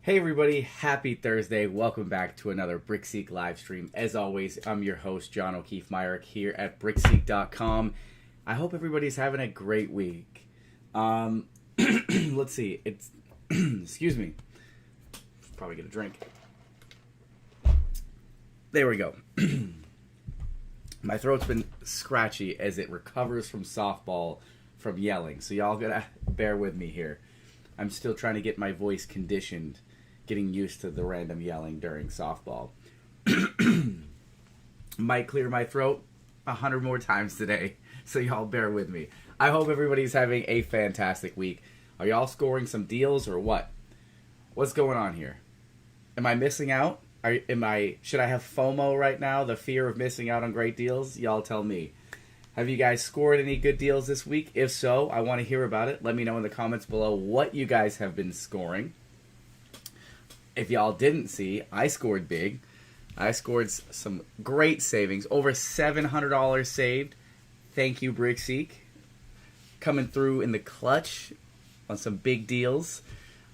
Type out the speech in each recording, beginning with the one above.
Hey everybody, happy Thursday. Welcome back to another BrickSeek live stream. As always, I'm your host, John O'Keefe Myrick, here at BrickSeek.com. I hope everybody's having a great week. Let's see. It's excuse me. Probably get a drink. There we go. My throat's been scratchy as it recovers from softball from yelling. So y'all gotta bear with me here. I'm still trying to get my voice conditioned, getting used to the random yelling during softball. Might clear my throat 100 more times today, so y'all bear with me. I hope everybody's having a fantastic week. Are y'all scoring some deals or what? What's going on here? Am I missing out? Should I have FOMO right now, the fear of missing out on great deals? Y'all tell me. Have you guys scored any good deals this week? If so, I want to hear about it. Let me know in the comments below what you guys have been scoring. If y'all didn't see, I scored big. I scored some great savings. Over $700 saved. Thank you, BrickSeek. Coming through in the clutch on some big deals.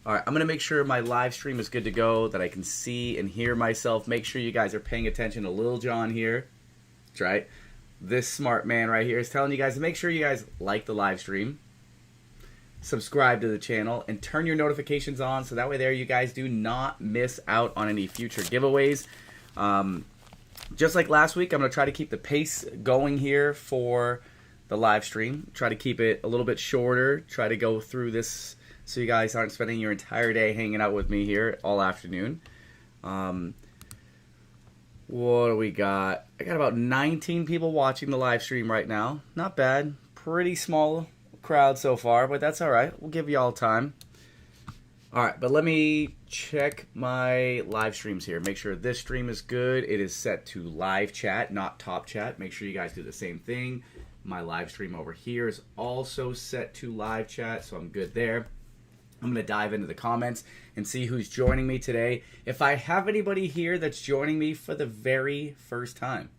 All right, I'm going to make sure my live stream is good to go, that I can see and hear myself. Make sure you guys are paying attention to Lil John here. That's right. This smart man right here is telling you guys to make sure you guys like the live stream, subscribe to the channel, and turn your notifications on so that way there you guys do not miss out on any future giveaways. Just like last week, I'm going to try to keep the pace going here for the live stream. Try to keep it a little bit shorter. Try to go through this so you guys aren't spending your entire day hanging out with me here all afternoon. What do we got? I got about 19 people watching the live stream right now. Not bad. Pretty small crowd so far, but that's all right. We'll give you all time. All right, but let me check my live streams here. Make sure this stream is good. It is set to live chat, not top chat. Make sure you guys do the same thing. My live stream over here is also set to live chat, so I'm good there. I'm going to dive into the comments and see who's joining me today. If I have anybody here that's joining me for the very first time,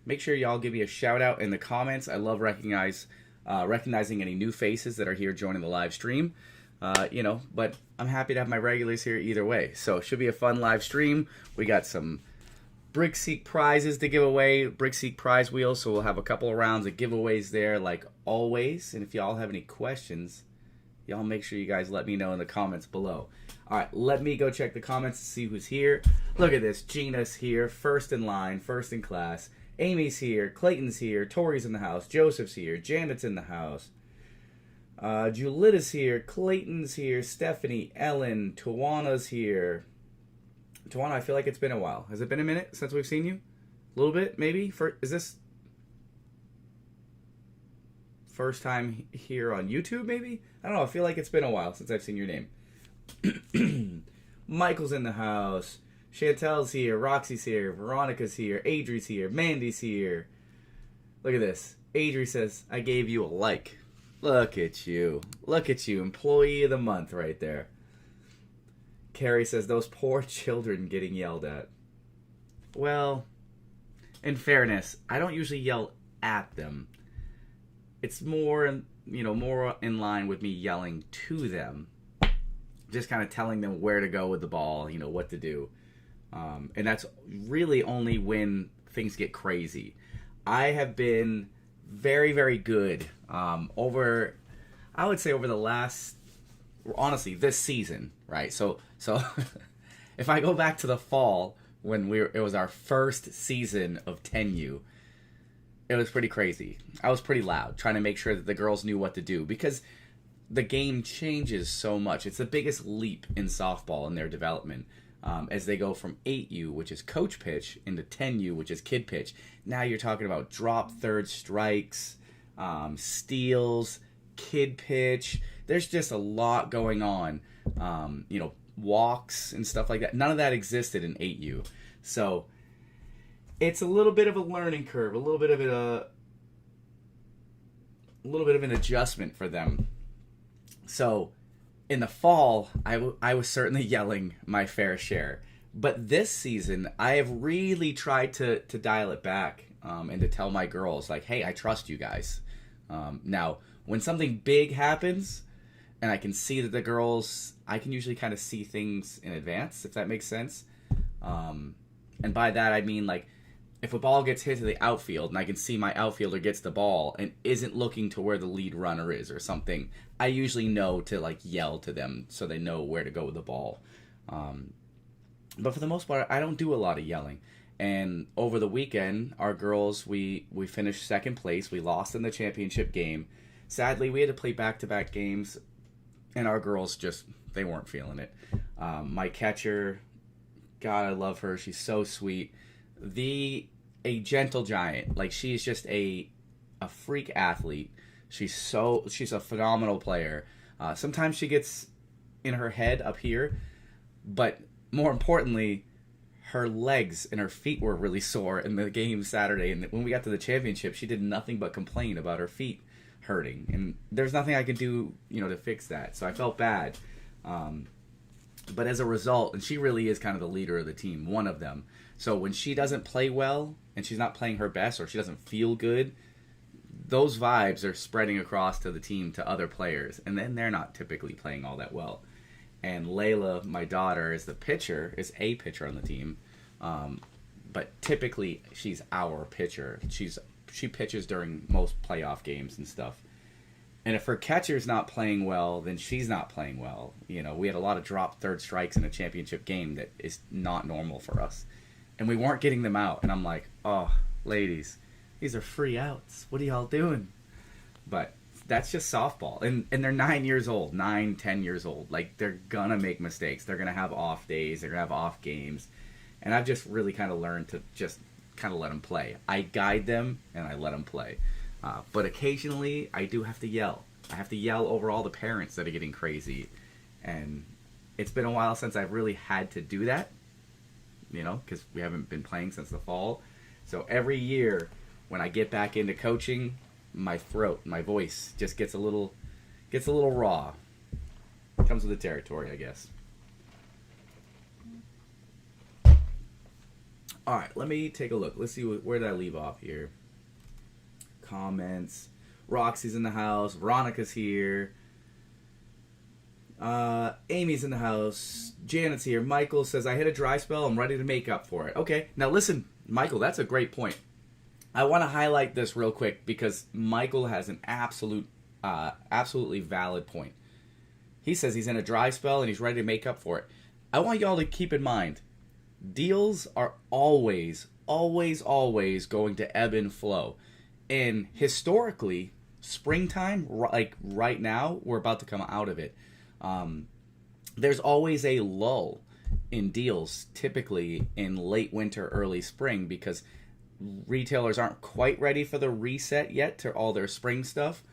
make sure y'all give me a shout out in the comments. I love recognizing any new faces that are here joining the live stream. But I'm happy to have my regulars here either way. So it should be a fun live stream. We got some BrickSeek prizes to give away, BrickSeek prize wheels. So we'll have a couple of rounds of giveaways there like always. And if y'all have any questions, y'all make sure you guys let me know in the comments below. All right, let me go check the comments to see who's here. Look at this. Gina's here, first in line, first in class. Amy's here. Clayton's here. Tori's in the house. Joseph's here. Janet's in the house. Julitta's here. Clayton's here. Stephanie, Ellen, Tawana's here. Tawana, I feel like it's been a while. Has it been a minute since we've seen you? A little bit, maybe? Is this first time here on YouTube, maybe? I don't know. I feel like it's been a while since I've seen your name. Michael's in the house. Chantel's here. Roxy's here. Veronica's here. Adri's here. Mandy's here. Look at this. Adri says, I gave you a like. Look at you. Look at you. Employee of the month right there. Carrie says, those poor children getting yelled at. Well, in fairness, I don't usually yell at them. It's more, more in line with me yelling to them. Just kind of telling them where to go with the ball, what to do. And that's really only when things get crazy. I have been very, very good over the last, honestly, this season, right? So if I go back to the fall when it was our first season of 10U, it was pretty crazy. I was pretty loud, trying to make sure that the girls knew what to do because the game changes so much. It's the biggest leap in softball in their development as they go from 8U, which is coach pitch, into 10U, which is kid pitch. Now you're talking about drop third strikes, steals, kid pitch. There's just a lot going on, walks and stuff like that. None of that existed in 8U. So it's a little bit of a learning curve, a little bit of an adjustment for them. So in the fall, I was certainly yelling my fair share. But this season, I have really tried to dial it back and to tell my girls, like, hey, I trust you guys. Now, when something big happens, and I can see that the girls, I can usually kind of see things in advance, if that makes sense. And by that I mean, like, if a ball gets hit to the outfield and I can see my outfielder gets the ball and isn't looking to where the lead runner is or something, I usually know to, like, yell to them so they know where to go with the ball. But for the most part, I don't do a lot of yelling. And over the weekend, our girls, we finished second place. We lost in the championship game. Sadly, we had to play back-to-back games, and our girls just, they weren't feeling it. My catcher, God, I love her. She's so sweet. A gentle giant. Like, she's just a freak athlete. She's a phenomenal player. Sometimes she gets in her head up here, but more importantly, her legs and her feet were really sore in the game Saturday. And when we got to the championship, she did nothing but complain about her feet hurting. And there's nothing I can do, to fix that. So I felt bad. But as a result, and she really is kind of the leader of the team, one of them. So when she doesn't play well and she's not playing her best or she doesn't feel good, those vibes are spreading across to the team, to other players. And then they're not typically playing all that well. And Layla, my daughter, is a pitcher on the team. But typically she's our pitcher. She pitches during most playoff games and stuff. And if her catcher's not playing well, then she's not playing well. We had a lot of dropped third strikes in a championship game that is not normal for us. And we weren't getting them out. And I'm like, oh, ladies, these are free outs. What are y'all doing? But that's just softball. And they're 9 years old, 9, 10 years old. Like, they're going to make mistakes. They're going to have off days. They're going to have off games. And I've just really kind of learned to just kind of let them play. I guide them, and I let them play. But occasionally, I do have to yell. I have to yell over all the parents that are getting crazy. And it's been a while since I've really had to do that, because we haven't been playing since the fall. So every year, when I get back into coaching, my throat, my voice just gets a little raw. It comes with the territory, I guess. All right, let me take a look. Let's see, where did I leave off here? Comments. Roxy's in the house. Veronica's here. Amy's in the house. Janet's here. Michael says, I hit a dry spell. I'm ready to make up for it. Okay, now listen, Michael, that's a great point. I want to highlight this real quick because Michael has an absolutely valid point. He says he's in a dry spell and he's ready to make up for it. I want y'all to keep in mind, deals are always going to ebb and flow. And historically, springtime, like right now, we're about to come out of it. There's always a lull in deals, typically in late winter, early spring, because retailers aren't quite ready for the reset yet to all their spring stuff.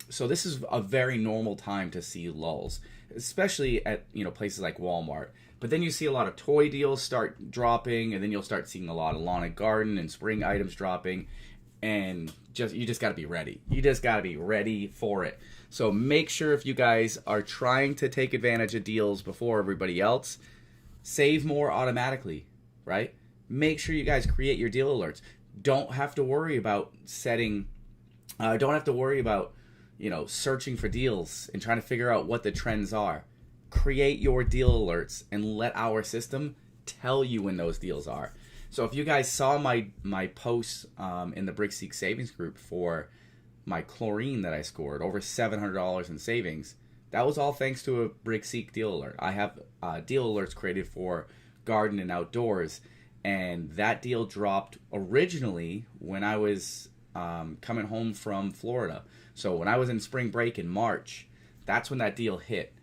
So this is a very normal time to see lulls, especially at places like Walmart. But then you see a lot of toy deals start dropping, and then you'll start seeing a lot of lawn and garden and spring items dropping, and you just got to be ready. You just got to be ready for it. So make sure, if you guys are trying to take advantage of deals before everybody else, save more automatically, right? Make sure you guys create your deal alerts. Don't have to worry about searching for deals and trying to figure out what the trends are. Create your deal alerts and let our system tell you when those deals are. So if you guys saw my posts in the BrickSeek savings group for my chlorine that I scored, over $700 in savings, that was all thanks to a BrickSeek deal alert. I have deal alerts created for garden and outdoors, and that deal dropped originally when I was coming home from Florida. So when I was in spring break in March, that's when that deal hit.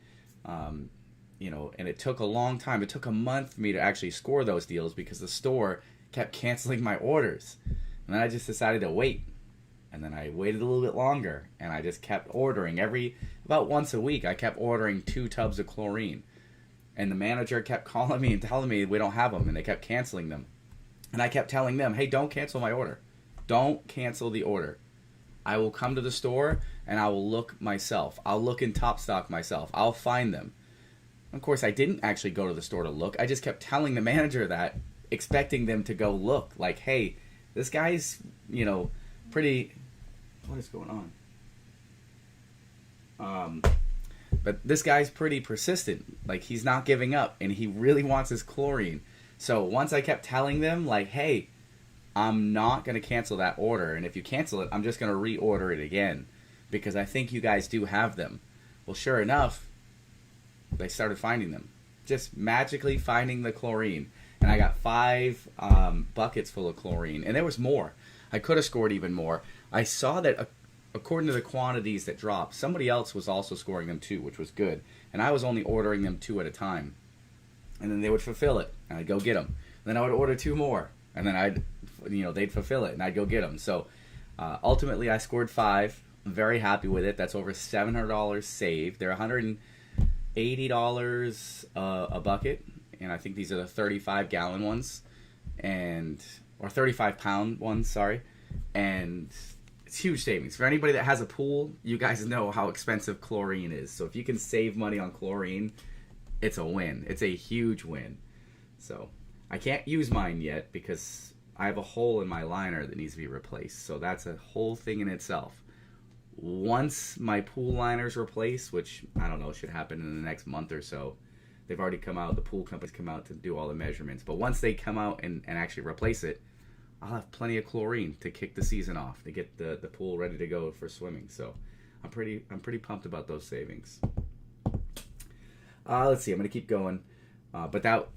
And it took a long time. It took a month for me to actually score those deals because the store kept canceling my orders. And then I just decided to wait. And then I waited a little bit longer, and I just kept ordering. About once a week, I kept ordering 2 tubs of chlorine. And the manager kept calling me and telling me we don't have them, and they kept canceling them. And I kept telling them, hey, don't cancel my order. Don't cancel the order. I will come to the store, and I will look myself. I'll look in Top Stock myself. I'll find them. Of course, I didn't actually go to the store to look. I just kept telling the manager that, expecting them to go look. Like, hey, this guy's, pretty... What is going on? But this guy's pretty persistent. Like, he's not giving up, and he really wants his chlorine. So once I kept telling them, like, hey, I'm not going to cancel that order, and if you cancel it, I'm just going to reorder it again, because I think you guys do have them. Well, sure enough, they started finding them. Just magically finding the chlorine. And I got 5 buckets full of chlorine, and there was more. I could have scored even more. I saw that according to the quantities that dropped, somebody else was also scoring them too, which was good. And I was only ordering them 2 at a time. And then they would fulfill it, and I'd go get them. And then I would order 2 more, and then they'd fulfill it, and I'd go get them. So ultimately, I scored 5. I'm very happy with it. That's over $700 saved. They're $180 a bucket, and I think these are the 35-gallon ones, or 35-pound ones, sorry. And it's huge savings. For anybody that has a pool, you guys know how expensive chlorine is. So if you can save money on chlorine, it's a win. It's a huge win. So I can't use mine yet because I have a hole in my liner that needs to be replaced. So that's a whole thing in itself. Once my pool liner's replaced, which I don't know, should happen in the next month or so. They've already come out, the pool companies come out to do all the measurements. But once they come out and actually replace it, I'll have plenty of chlorine to kick the season off, to get the pool ready to go for swimming. So I'm pretty pumped about those savings. Let's see, I'm gonna keep going. But that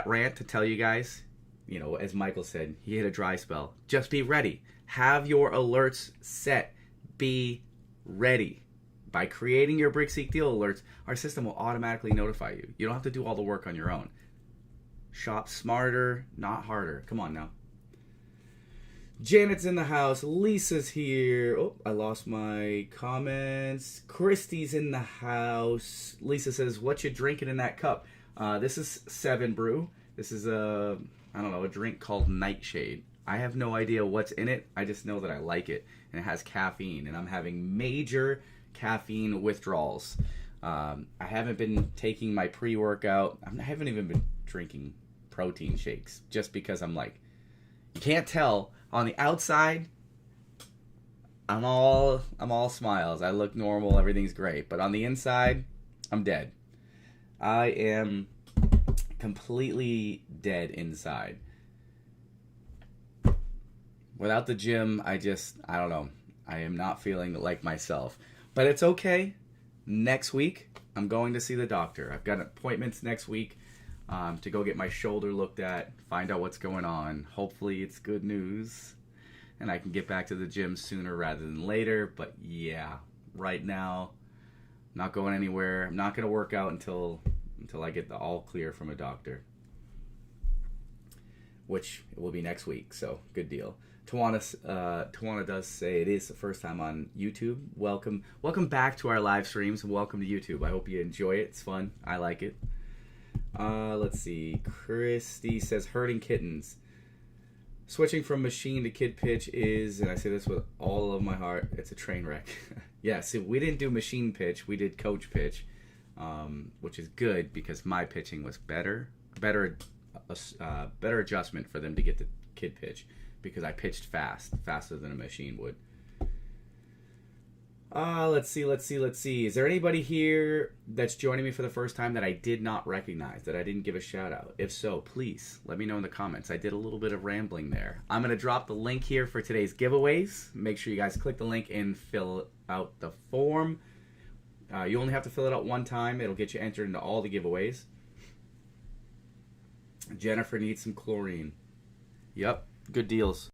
rant to tell you guys, as Michael said, he hit a dry spell. Just be ready. Have your alerts set. Be ready. By creating your BrickSeek deal alerts, our system will automatically notify you. You don't have to do all the work on your own. Shop smarter, not harder. Come on now. Janet's in the house. Lisa's here. Oh, I lost my comments. Christy's in the house. Lisa says, what you drinking in that cup? This is 7 Brew. This is a drink called Nightshade. I have no idea what's in it. I just know that I like it. And it has caffeine. And I'm having major caffeine withdrawals. I haven't been taking my pre-workout. I haven't even been drinking protein shakes. Just because I'm like, you can't tell. On the outside, I'm all smiles. I look normal. Everything's great. But on the inside, I'm dead. I am completely dead inside. Without the gym, I don't know. I am not feeling like myself. But it's okay. Next week, I'm going to see the doctor. I've got appointments next week to go get my shoulder looked at, find out what's going on. Hopefully it's good news, and I can get back to the gym sooner rather than later. But yeah, right now, I'm not going anywhere. I'm not going to work out until I get the all clear from a doctor, which will be next week. So good deal. Tawana does say it is the first time on YouTube. Welcome back to our live streams, and welcome to YouTube. I hope you enjoy it. It's fun. I like it. Let's see. Christy says, herding kittens. Switching from machine to kid pitch is, and I say this with all of my heart, it's a train wreck. Yeah, see, we didn't do machine pitch. We did coach pitch, which is good because my pitching was better adjustment for them to get the kid pitch because I pitched faster than a machine would. Let's see. Is there anybody here that's joining me for the first time that I did not recognize, that I didn't give a shout out? If so, please let me know in the comments. I did a little bit of rambling there. I'm going to drop the link here for today's giveaways. Make sure you guys click the link and fill out the form. You only have to fill it out one time. It'll get you entered into all the giveaways. Jennifer needs some chlorine. Yep, good deals.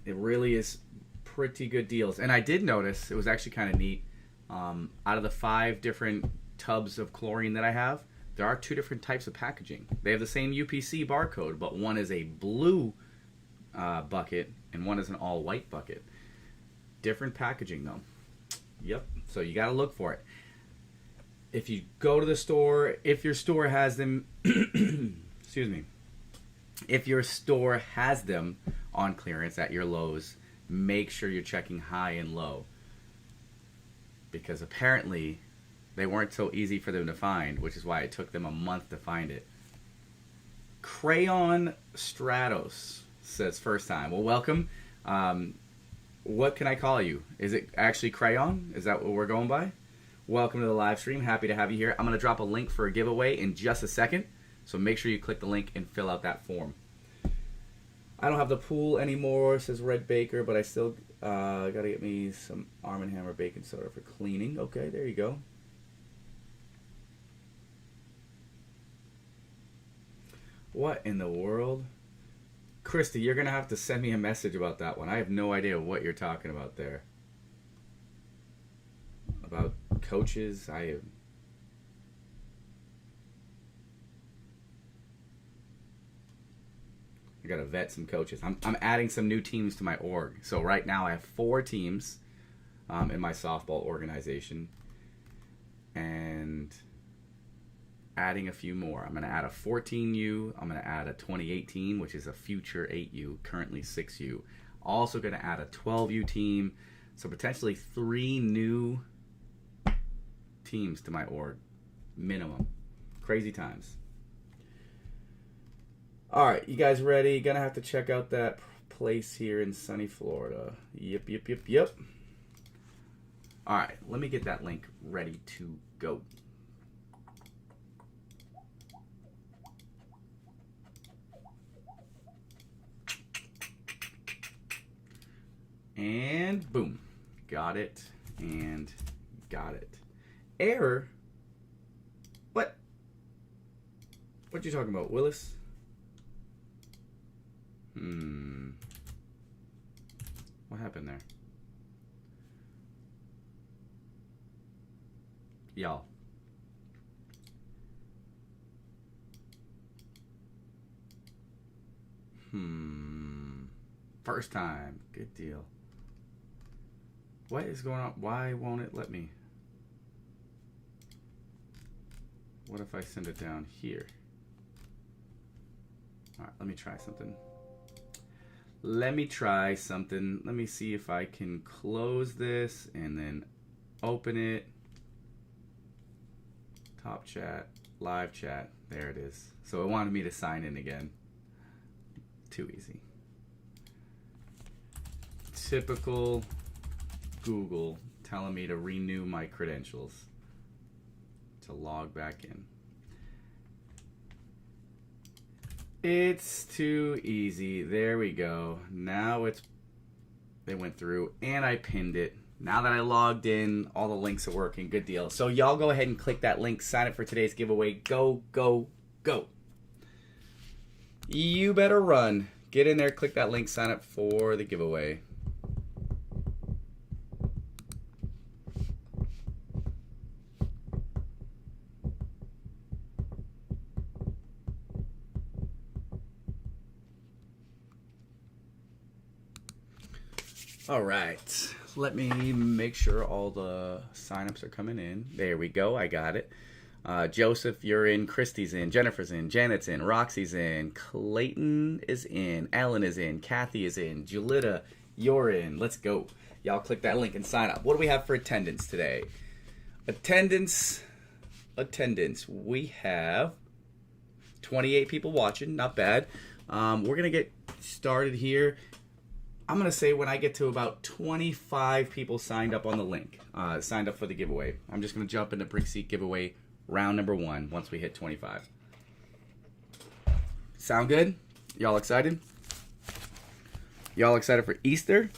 It really is pretty good deals. And I did notice, it was actually kind of neat, out of the 5 different tubs of chlorine that I have, there are 2 different types of packaging. They have the same UPC barcode, but one is a blue bucket and one is an all white bucket. Different packaging though. Yep, so you got to look for it. If you go to the store, if your store has them, excuse me, if your store has them on clearance at your Lowe's, make sure you're checking high and low, because apparently they weren't so easy for them to find, which is why it took them a month to find it. Crayon Stratos says first time. Well, welcome. What can I call you? Is it actually Crayon? Is that what we're going by? Welcome to the live stream. Happy to have you here. I'm going to drop a link for a giveaway in just a second. So make sure you click the link and fill out that form. I don't have the pool anymore, says Red Baker, but I still got to get me some Arm & Hammer baking soda for cleaning. Okay, there you go. What in the world? Christy, you're going to have to send me a message about that one. I have no idea what you're talking about there. About coaches, I got to vet some coaches. I'm adding some new teams to my org. So right now I have 4 teams in my softball organization. And adding a few more. I'm going to add a 14U. I'm going to add a 2018, which is a future 8U, currently 6U. Also going to add a 12U team. So potentially 3 new teams to my org. Minimum. Crazy times. All right, you guys ready? Gonna have to check out that place here in sunny Florida. Yep. All right, let me get that link ready to go. And boom. Got it and got it. Error? What? What you talking about, Willis? What happened there? Y'all. First time. Good deal. What is going on? Why won't it let me? What if I send it down here? All right, let me try something. Let me see if I can close this and then open it. Top chat, live chat. There it is. So it wanted me to sign in again. Too easy. Typical Google telling me to renew my credentials to log back in. It's too easy. There we go. Now they went through and I pinned it. Now that I logged in, all the links are working. Good deal. So y'all go ahead and click that link. Sign up for today's giveaway. Go, go, go. You better run. Get in there, click that link, sign up for the giveaway. All right, let me make sure all the signups are coming in. There we go, I got it. Joseph, you're in. Christy's in. Jennifer's in. Janet's in. Roxy's in. Clayton is in. Ellen is in. Kathy is in. Julita, you're in. Let's go. Y'all click that link and sign up. What do we have for attendance today? Attendance. We have 28 people watching. Not bad. We're going to get started here. I'm going to say when I get to about 25 people signed up on the link, signed up for the giveaway, I'm just going to jump into BrickSeek giveaway round number 1 once we hit 25. Sound good? Y'all excited? Y'all excited for Easter?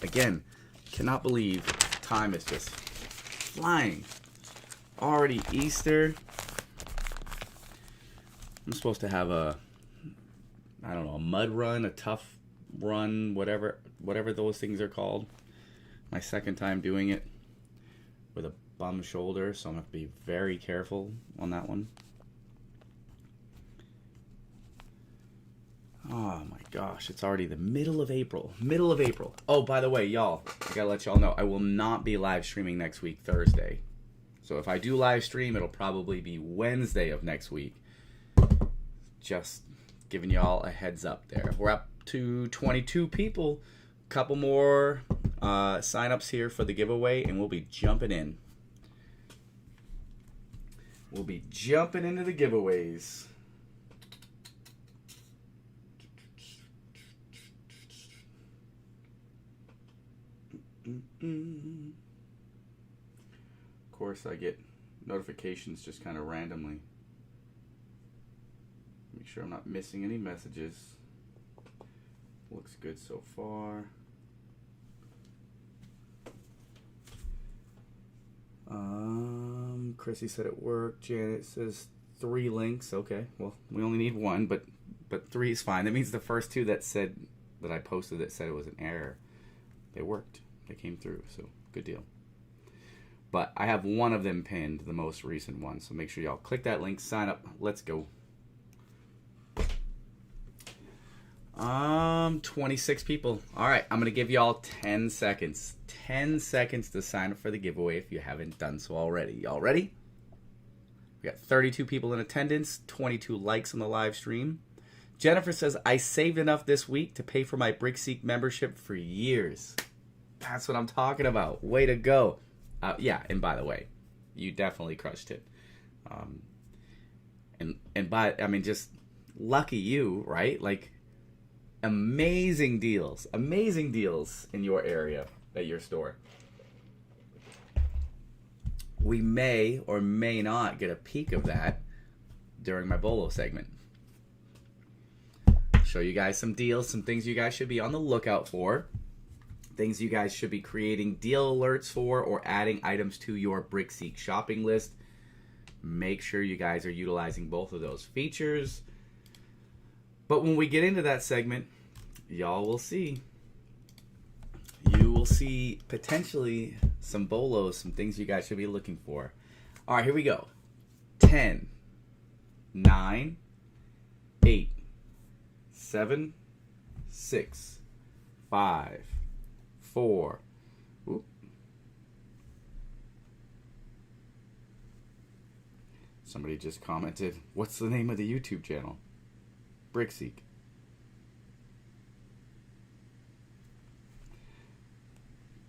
Again, cannot believe time is just flying. Already Easter. I'm supposed to have a mud run, a tough run, whatever those things are called. My second time doing it with a bum shoulder, so I'm going to have to be very careful on that one. Oh my gosh, it's already the middle of April. Oh, by the way, y'all, I gotta let y'all know, I will not be live streaming next week, Thursday. So if I do live stream, it'll probably be Wednesday of next week. Just giving y'all a heads up there. We're up to 22 people. Couple more sign-ups here for the giveaway, and we'll be jumping in. We'll be jumping into the giveaways. Of course, I get notifications just kind of randomly. Make sure I'm not missing any messages. Looks good so far. Chrissy said it worked. Janet says 3 links. Okay, well, we only need 1, but 3 is fine. That means the first 2 that I posted that said it was an error, they worked. They came through, so good deal. But I have one of them pinned, the most recent one, so make sure y'all click that link, sign up. Let's go. 26 people. All right, I'm gonna give y'all 10 seconds. 10 seconds to sign up for the giveaway if you haven't done so already. Y'all ready? We got 32 people in attendance, 22 likes on the live stream. Jennifer says, I saved enough this week to pay for my BrickSeek membership for years. That's what I'm talking about. Way to go. Yeah, and by the way, you definitely crushed it. Just lucky you, right? Like, amazing deals in your area at your store. We may or may not get a peek of that during my Bolo segment. Show you guys some deals, some things you guys should be on the lookout for, things you guys should be creating deal alerts for, or adding items to your BrickSeek shopping list. Make sure you guys are utilizing both of those features. But when we get into that segment, y'all will see. You will see potentially some bolos, some things you guys should be looking for. All right, here we go. 10, 9, 8, 7, 6, 5, 4. Oop. Somebody just commented, what's the name of the YouTube channel? BrickSeek.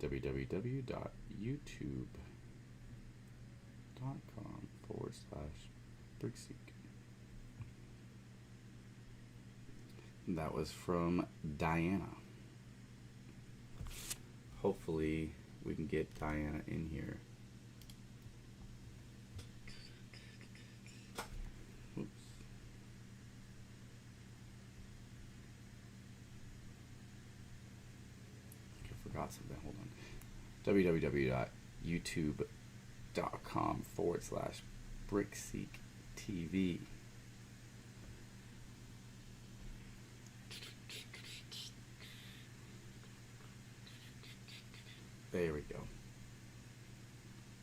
www.youtube.com/BrickSeek. That was from Diana. Hopefully we can get Diana in here. Oops. I forgot something. Hold on. www.youtube.com/BrickSeek TV. There we go.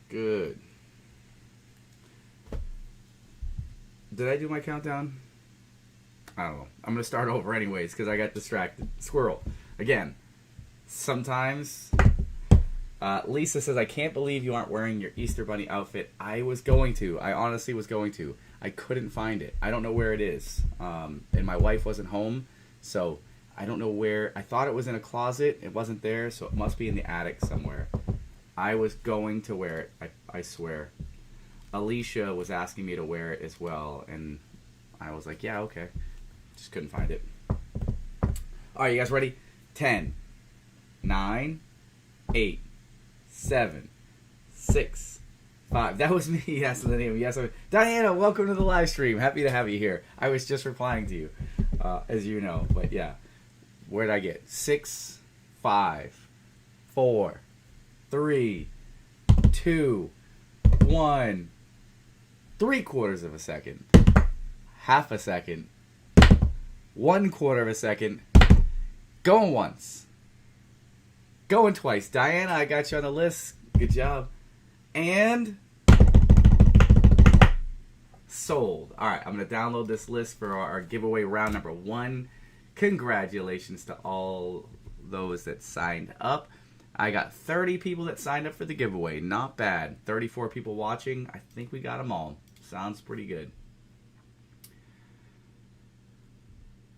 Good. Did I do my countdown? I don't know. I'm going to start over anyways because I got distracted. Squirrel. Again, sometimes Lisa says, I can't believe you aren't wearing your Easter Bunny outfit. I was going to. I honestly was going to. I couldn't find it. I don't know where it is. And my wife wasn't home, so I don't know where. I thought it was in a closet. It wasn't there, so it must be in the attic somewhere. I was going to wear it, I swear. Alicia was asking me to wear it as well, and I was like, yeah, okay. Just couldn't find it. All right, you guys ready? 10, 9, 8, 7, 6, 5. That was me. Yes, the name. Yes, Diana, welcome to the live stream. Happy to have you here. I was just replying to you, as you know. But yeah, where did I get? 6, 5, 4, 3, 2, 1. 3/4 of a second. Half a second. 1/4 of a second. Going once. Going twice. Diana, I got you on the list. Good job. And sold. All right, I'm going to download this list for our giveaway round number 1. Congratulations to all those that signed up. I got 30 people that signed up for the giveaway. Not bad. 34 people watching. I think we got them all. Sounds pretty good.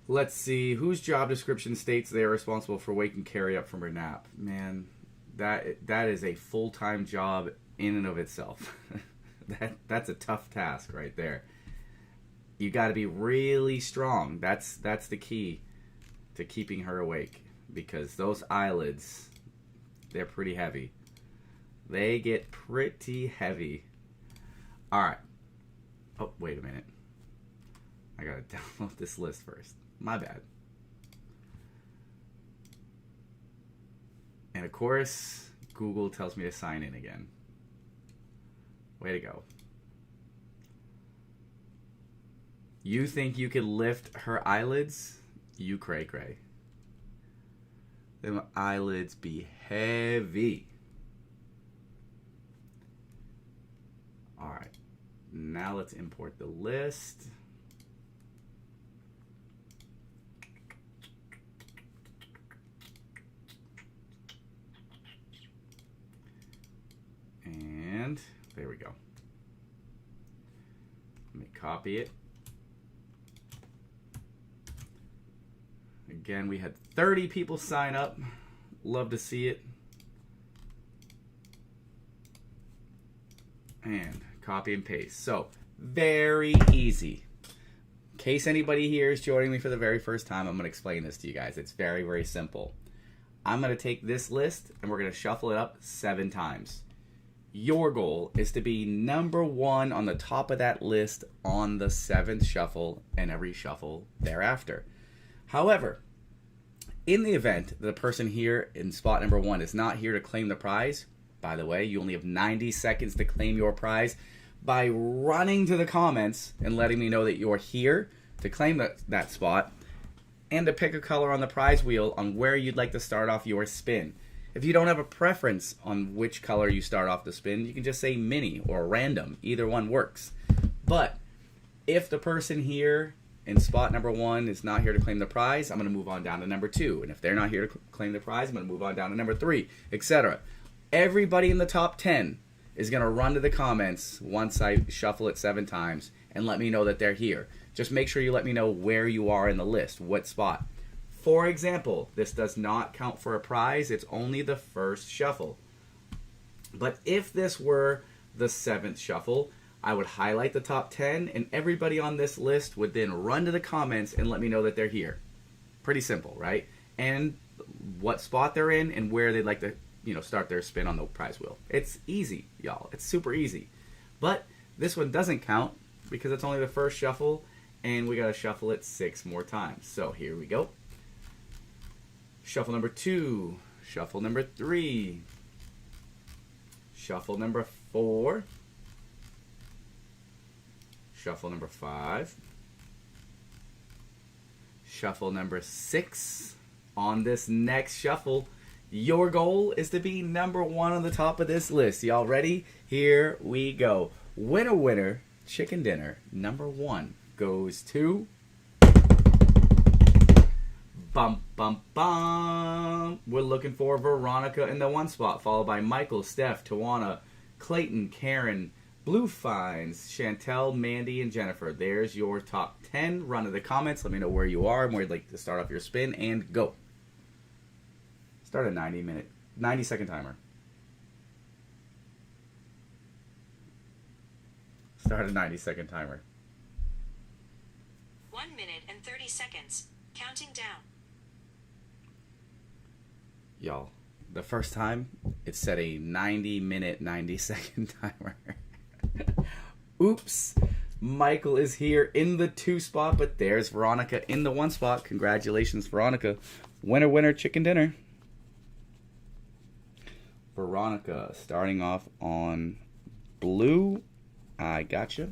Let's see. Whose job description states they are responsible for waking Carrie up from her nap? Man, that is a full-time job in and of itself. That's a tough task right there. You got to be really strong. That's the key to keeping her awake, because those eyelids They're pretty heavy. They get pretty heavy. All right. Oh, wait a minute. I gotta download this list first. My bad. And of course, Google tells me to sign in again. Way to go. You think you could lift her eyelids? You cray cray. Them eyelids be heavy. Alright. Now let's import the list. And there we go. Let me copy it. Again, we had 30 people sign up. Love to see it. And copy and paste. So, very easy. In case anybody here is joining me for the very first time, I'm going to explain this to you guys. It's very, very simple. I'm going to take this list and we're going to shuffle it up 7 times. Your goal is to be number 1 on the top of that list on the 7th shuffle and every shuffle thereafter. However, in the event that the person here in spot number 1 is not here to claim the prize, by the way, you only have 90 seconds to claim your prize by running to the comments and letting me know that you're here to claim that spot and to pick a color on the prize wheel on where you'd like to start off your spin. If you don't have a preference on which color you start off the spin, you can just say mini or random. Either one works. But if the person here in spot number 1 is not here to claim the prize, I'm going to move on down to number 2. And if they're not here to claim the prize, I'm going to move on down to number 3, etc. Everybody in the top 10 is going to run to the comments once I shuffle it 7 times and let me know that they're here. Just make sure you let me know where you are in the list, what spot. For example, this does not count for a prize. It's only the first shuffle. But if this were the 7th shuffle, I would highlight the top 10, and everybody on this list would then run to the comments and let me know that they're here. Pretty simple, right? And what spot they're in and where they'd like to, start their spin on the prize wheel. It's easy, y'all. It's super easy. But this one doesn't count because it's only the first shuffle, and we got to shuffle it 6 more times. So here we go. Shuffle number 2, shuffle number 3, shuffle number 4, shuffle number 5, shuffle number 6. On this next shuffle, your goal is to be number 1 on the top of this list. Y'all ready? Here we go. Winner, winner, chicken dinner. Number 1 goes to... Bum, bum, bum. We're looking for Veronica in the 1 spot, followed by Michael, Steph, Tawana, Clayton, Karen, Blue Finds, Chantel, Mandy, and Jennifer. There's your top 10. Run to the comments. Let me know where you are and where you'd like to start off your spin, and go. Start a 90-second timer. Start a 90-second timer. 1 minute and 30 seconds. Counting down. Y'all, the first time it set a 90-minute, 90-second timer. Oops. Michael is here in the 2 spot, but there's Veronica in the 1 spot. Congratulations, Veronica. Winner, winner, chicken dinner. Veronica starting off on blue. I gotcha.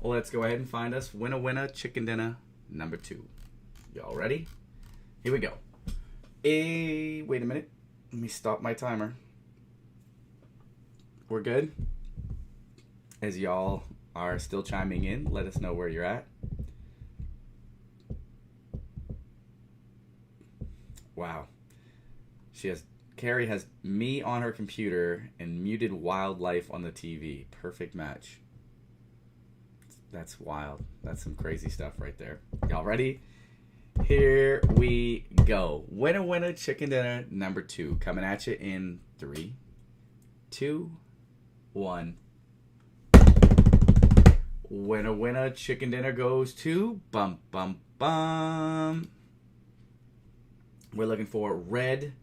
Let's go ahead and find us winner, winner, chicken dinner number 2. Y'all ready? Here we go. Wait a minute. Let me stop my timer. We're good? As y'all are still chiming in, let us know where you're at. Wow. Carrie has me on her computer and muted wildlife on the TV. Perfect match. That's wild. That's some crazy stuff right there. Y'all ready? Here we go. Winner, winner, chicken dinner number 2. Coming at you in 3, 2, 1. Winner, winner, chicken dinner goes to bum, bum, bum. We're looking for red,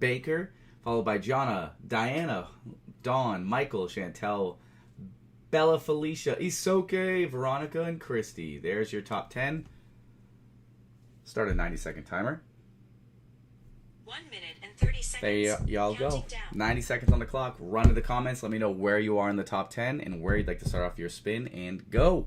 Baker, followed by Jonna, Diana, Dawn, Michael, Chantel, Bella, Felicia, Isoke, Veronica, and Christy. There's your top 10. Start a 90-second timer. 1 minute and 30 seconds. There y'all go. Counting down. 90 seconds on the clock. Run to the comments. Let me know where you are in the top 10 and where you'd like to start off your spin. And go.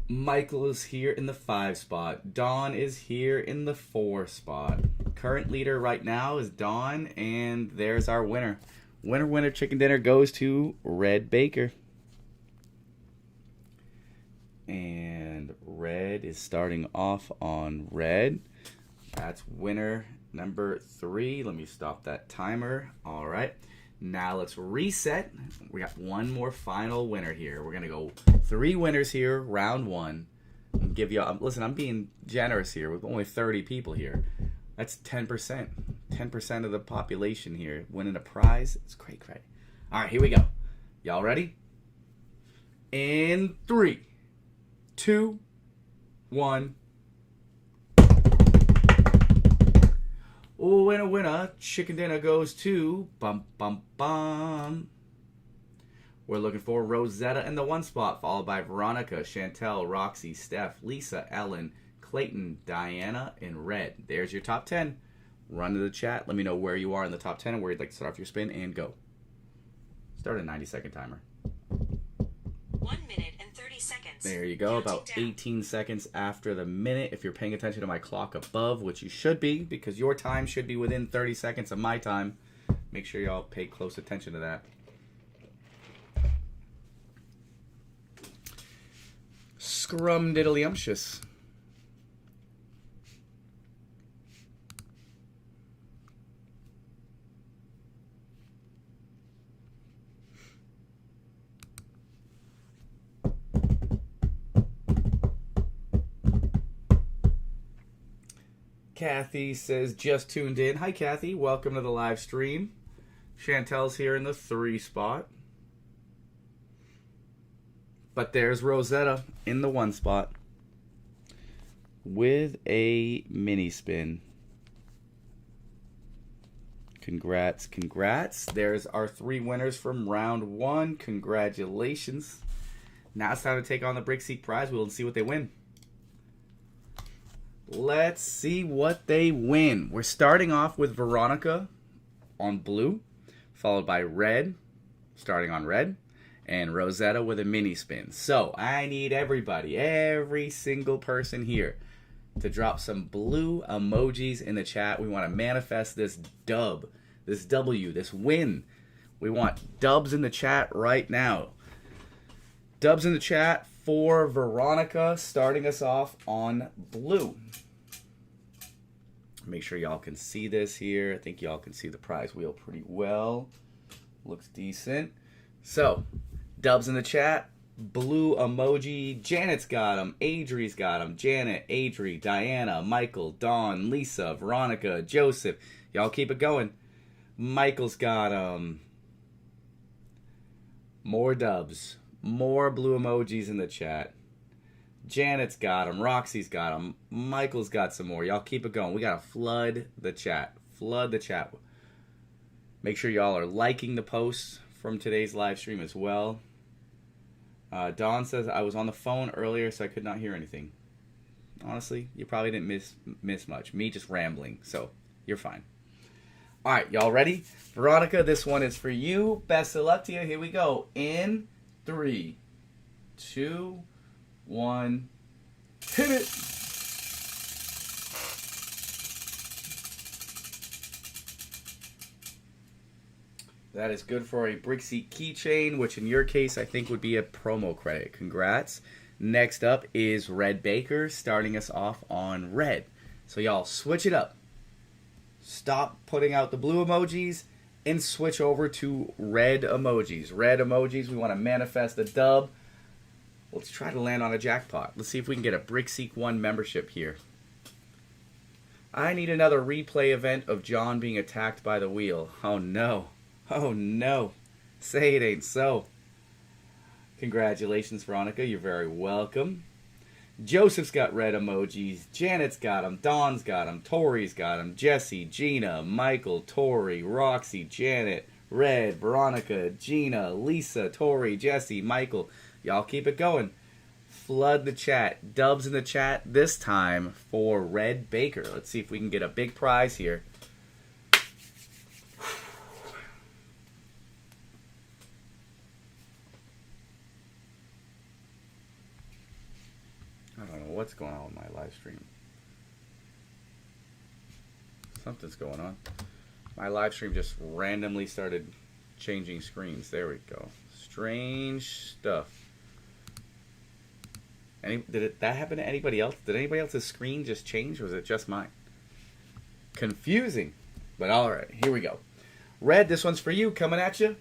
Michael is here in the 5 spot. Dawn is here in the 4 spot. Current leader right now is Dawn. And there's our winner. Winner, chicken dinner goes to Red Baker. And Red is starting off on red. That's winner number 3. Let me stop that timer. All right. Now let's reset. We got one more final winner here. We're going to go 3 winners here, round 1. And give you, listen, I'm being generous here with only 30 people here. That's 10%. 10% of the population here winning a prize. It's great. All right, here we go. Y'all ready? In 3, 2, 1. Oh, winner. Chicken dinner goes to bum. We're looking for Rosetta in the 1 spot, followed by Veronica, Chantel, Roxy, Steph, Lisa, Ellen, Clayton, Diana, and Red. There's your top 10. Run to the chat. Let me know where you are in the top 10 and where you'd like to start off your spin, and go. Start a 90-second timer. 1 minute and 30 seconds. There you go. Counting About down. 18 seconds after the minute. If you're paying attention to my clock above, which you should be, because your time should be within 30 seconds of my time. Make sure y'all pay close attention to that. Scrum-diddly-umptious. Kathy says, just tuned in. Hi, Kathy. Welcome to the live stream. Chantel's here in the 3 spot. But there's Rosetta in the 1 spot with a mini spin. Congrats. There's our 3 winners from round 1. Congratulations. Now it's time to take on the BrickSeek prize wheel and see what they win. Let's see what they win. We're starting off with Veronica on blue, followed by Red, starting on red, and Rosetta with a mini spin. So I need everybody, every single person here, to drop some blue emojis in the chat. We want to manifest this dub, this W, this win. We want dubs in the chat right now. Dubs in the chat for Veronica, starting us off on blue. Make sure y'all can see this here. I think y'all can see the prize wheel pretty well. Looks decent. So, dubs in the chat. Blue emoji. Janet's got them. Adri's got them. Janet, Adri, Diana, Michael, Dawn, Lisa, Veronica, Joseph. Y'all keep it going. Michael's got them. More dubs. More blue emojis in the chat. Janet's got them. Roxy's got them. Michael's got some more. Y'all keep it going. We got to flood the chat. Flood the chat. Make sure y'all are liking the posts from today's live stream as well. Dawn says, I was on the phone earlier, so I could not hear anything. Honestly, you probably didn't miss much. Me just rambling, so you're fine. All right, y'all ready? Veronica, this one is for you. Best of luck to you. Here we go. In 3, 2, 1. Hit it! That is good for a BrickSeek keychain, which in your case I think would be a promo credit. Congrats. Next up is Red Baker, starting us off on red. So y'all switch it up. Stop putting out the blue emojis and switch over to red emojis. Red emojis, we want to manifest a dub. Let's try to land on a jackpot. Let's see if we can get a BrickSeek 1 membership here. I need another replay event of John being attacked by the wheel. Oh no. Oh no. Say it ain't so. Congratulations, Veronica. You're very welcome. Joseph's got red emojis. Janet's got them. Dawn's got them. Tori's got them. Jesse, Gina, Michael, Tori, Roxy, Janet, Red, Veronica, Gina, Lisa, Tori, Jesse, Michael. Y'all keep it going. Flood the chat. Dubs in the chat this time for Red Baker. Let's see if we can get a big prize here. I don't know what's going on with my live stream. Something's going on. My live stream just randomly started changing screens. There we go. Strange stuff. Did that happen to anybody else? Did anybody else's screen just change, or was it just mine? Confusing. But alright, here we go. Red, this one's for you. Coming at you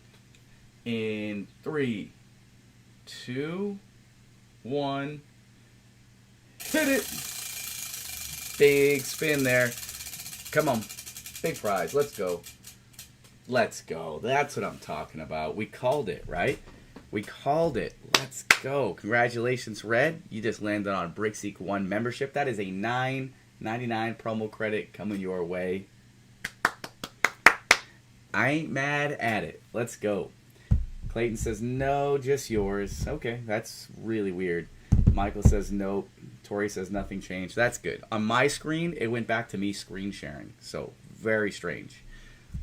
in 3, 2, 1. Hit it. Big spin there. Come on. Big prize. Let's go. Let's go. That's what I'm talking about. We called it, right? We called it. Let's go. Congratulations, Red. You just landed on BrickSeek 1 membership. That is a $9.99 promo credit coming your way. I ain't mad at it. Let's go. Clayton says, no, just yours. Okay, that's really weird. Michael says, nope. Tori says, nothing changed. That's good. On my screen, it went back to me screen sharing. So, very strange.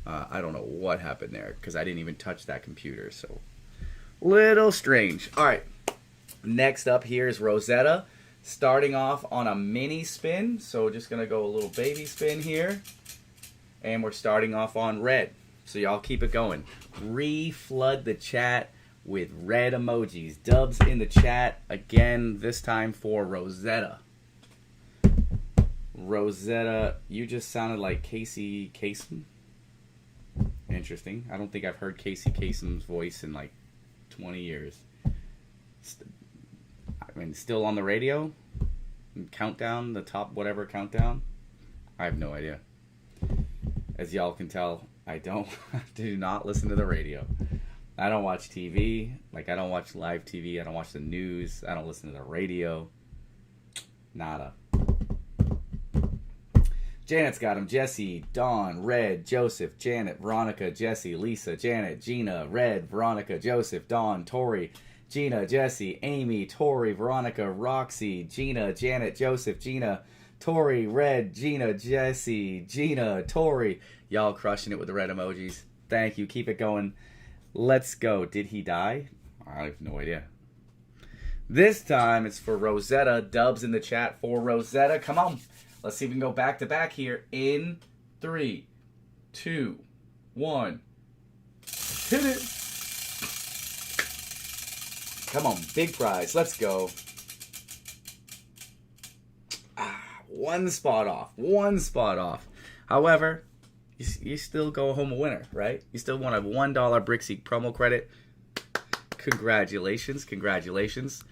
I don't know what happened there because I didn't even touch that computer. So, little strange. All right. Next up here is Rosetta. Starting off on a mini spin. So, just going to go a little baby spin here. And we're starting off on red. So, y'all keep it going. Re-flood the chat with red emojis. Dubs in the chat again, this time for Rosetta. Rosetta, you just sounded like Casey Kasem. Interesting. I don't think I've heard Casey Kasem's voice in like 20 years. I mean, still on the radio? Countdown, the top whatever countdown? I have no idea. As y'all can tell, I do not listen to the radio. I don't watch TV. Like, I don't watch live TV. I don't watch the news. I don't listen to the radio. Nada. Janet's got him. Jesse, Dawn, Red, Joseph, Janet, Veronica, Jesse, Lisa, Janet, Gina, Red, Veronica, Joseph, Dawn, Tori, Gina, Jesse, Amy, Tori, Veronica, Roxy, Gina, Janet, Joseph, Gina, Tori, Red, Gina, Jesse, Gina, Tori. Y'all crushing it with the red emojis. Thank you. Keep it going. Let's go. Did he die? I have no idea. This time it's for Rosetta. Dubs in the chat for Rosetta. Come on. Let's see if we can go back to back here in 3, 2, 1. Hit it. Come on. Big prize. Let's go. One spot off. One spot off. However, you still go home a winner, right? You still want a $1 BrickSeek promo credit. Congratulations. Congratulations.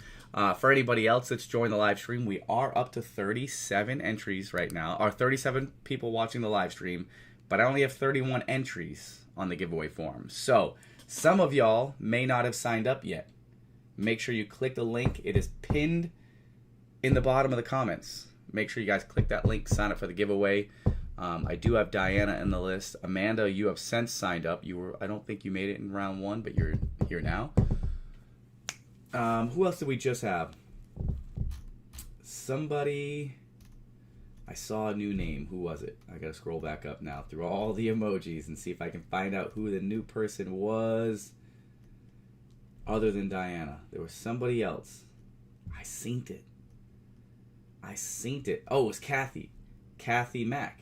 For anybody else that's joined the live stream, we are up to 37 entries right now. Or 37 people watching the live stream, but I only have 31 entries on the giveaway form. So, some of y'all may not have signed up yet. Make sure you click the link. It is pinned in the bottom of the comments. Make sure you guys click that link, sign up for the giveaway. I do have Diana in the list. Amanda, you have since signed up. I don't think you made it in round 1, but you're here now. Who else did we just have? Somebody. I saw a new name. Who was it? I gotta scroll back up now through all the emojis and see if I can find out who the new person was. Other than Diana, there was somebody else. I seen it. Oh, it was Kathy. Kathy Mack.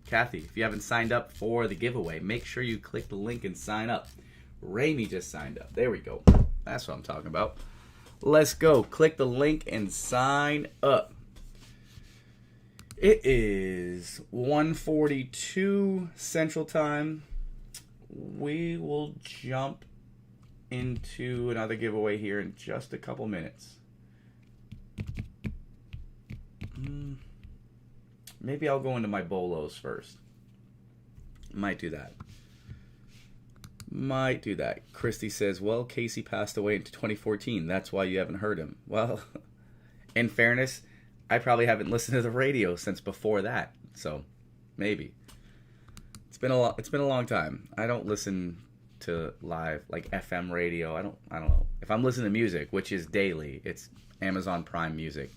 Kathy, if you haven't signed up for the giveaway, make sure you click the link and sign up. Raimi just signed up. There we go. That's what I'm talking about. Let's go. Click the link and sign up. It is 1:42 Central Time. We will jump into another giveaway here in just a couple minutes. Maybe I'll go into my bolos first. Might do that. Christy says, well, Casey passed away in 2014. That's why you haven't heard him. Well, In fairness, I probably haven't listened to the radio since before that, so maybe. It's been a long time. I don't listen to live like FM radio. I don't know. If I'm listening to music, which is daily, it's Amazon Prime Music.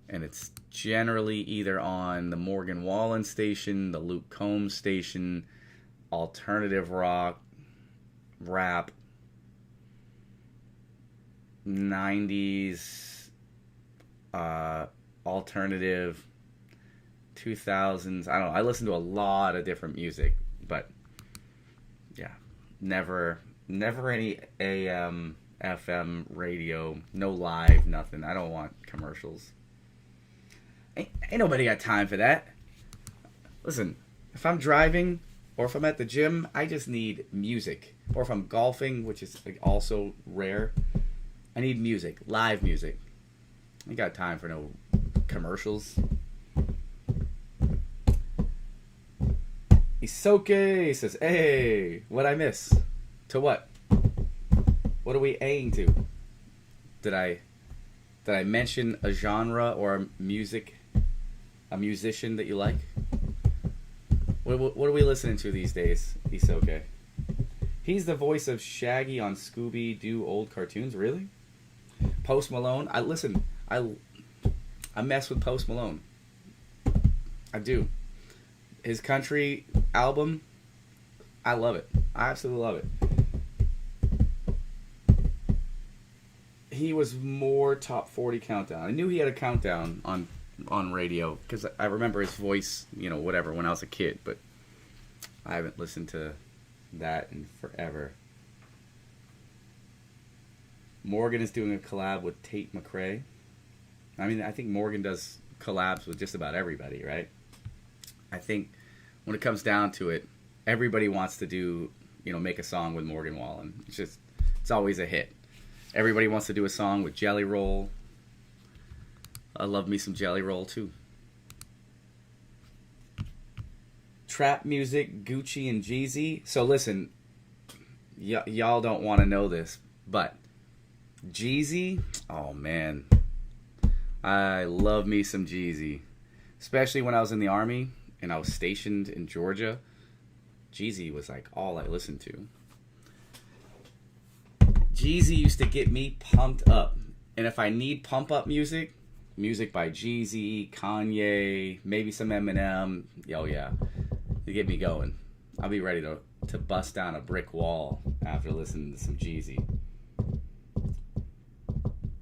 And it's generally either on the Morgan Wallen station, the Luke Combs station, alternative rock, rap, 90s, alternative, 2000s. I don't know. I listen to a lot of different music, but yeah, never any AM, FM radio, no live, nothing. I don't want commercials. Ain't nobody got time for that. Listen, if I'm driving or if I'm at the gym, I just need music. Or if I'm golfing, which is also rare, I need music, live music. I ain't got time for no commercials. Isoke says, hey, what'd I miss? To what? What are we aiming to? Did I mention a genre or a musician that you like? What are we listening to these days, Isoke? He's the voice of Shaggy on Scooby-Doo old cartoons, really? Post Malone? I mess with Post Malone. I do. His country album, I love it. I absolutely love it. He was more top 40 countdown. I knew he had a countdown on radio because I remember his voice, whatever, when I was a kid, but I haven't listened to that in forever. Morgan is doing a collab with Tate McRae. I mean, I think Morgan does collabs with just about everybody, right? I think when it comes down to it, everybody wants to do, make a song with Morgan Wallen. It's always a hit. Everybody wants to do a song with Jelly Roll. I love me some Jelly Roll, too. Trap music, Gucci and Jeezy. So listen, y'all don't want to know this, but Jeezy, oh man. I love me some Jeezy. Especially when I was in the Army and I was stationed in Georgia. Jeezy was like all I listened to. Jeezy used to get me pumped up. And if I need pump up music by Jeezy, Kanye, maybe some Eminem, oh yeah, to get me going. I'll be ready to bust down a brick wall after listening to some Jeezy.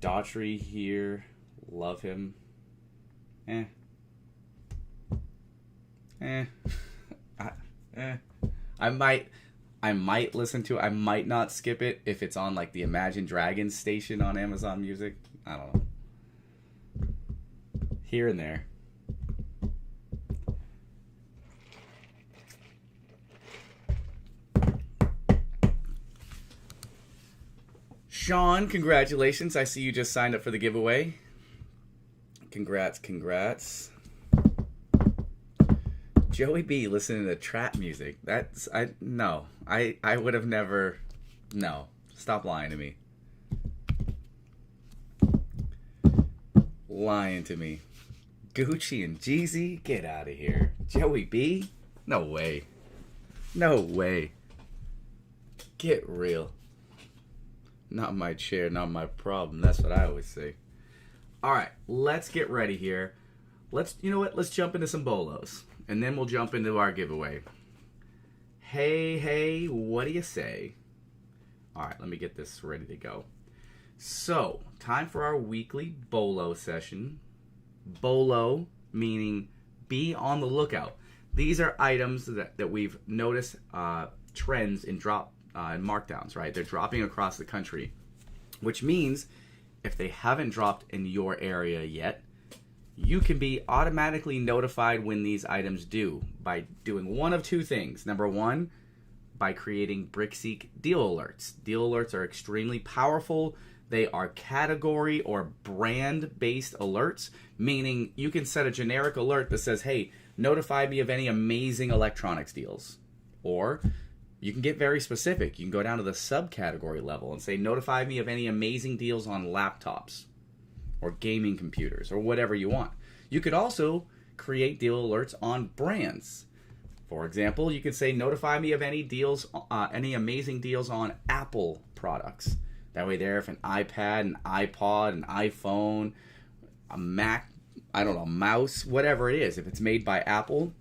Daughtry here, love him. I might listen to it. I might not skip it if it's on like the Imagine Dragons station on Amazon Music. I don't know. Here and there. Sean, congratulations. I see you just signed up for the giveaway. Congrats. Joey B listening to trap music. I would have never. No. Stop lying to me. Lying to me. Gucci and Jeezy? Get out of here. Joey B? No way. Get real. Not my chair, not my problem. That's what I always say. Alright, let's get ready here. You know what? Let's jump into some bolos. And then we'll jump into our giveaway. Hey, what do you say? Alright, let me get this ready to go. So, time for our weekly bolo session. Bolo meaning be on the lookout. These are items that we've noticed trends in drop and markdowns, right? They're dropping across the country, which means if they haven't dropped in your area yet, you can be automatically notified when these items do by doing one of two things. Number one, by creating BrickSeek deal alerts. Deal alerts are extremely powerful. They are category or brand-based alerts, meaning you can set a generic alert that says, hey, notify me of any amazing electronics deals. Or you can get very specific. You can go down to the subcategory level and say, notify me of any amazing deals on laptops. or gaming computers or whatever you want. You could also create deal alerts on brands. For example, you could say, notify me of any deals, any amazing deals on Apple products. That way there, if an iPad, an iPod, an iPhone, a Mac, I don't know, mouse, whatever it is, if it's made by Apple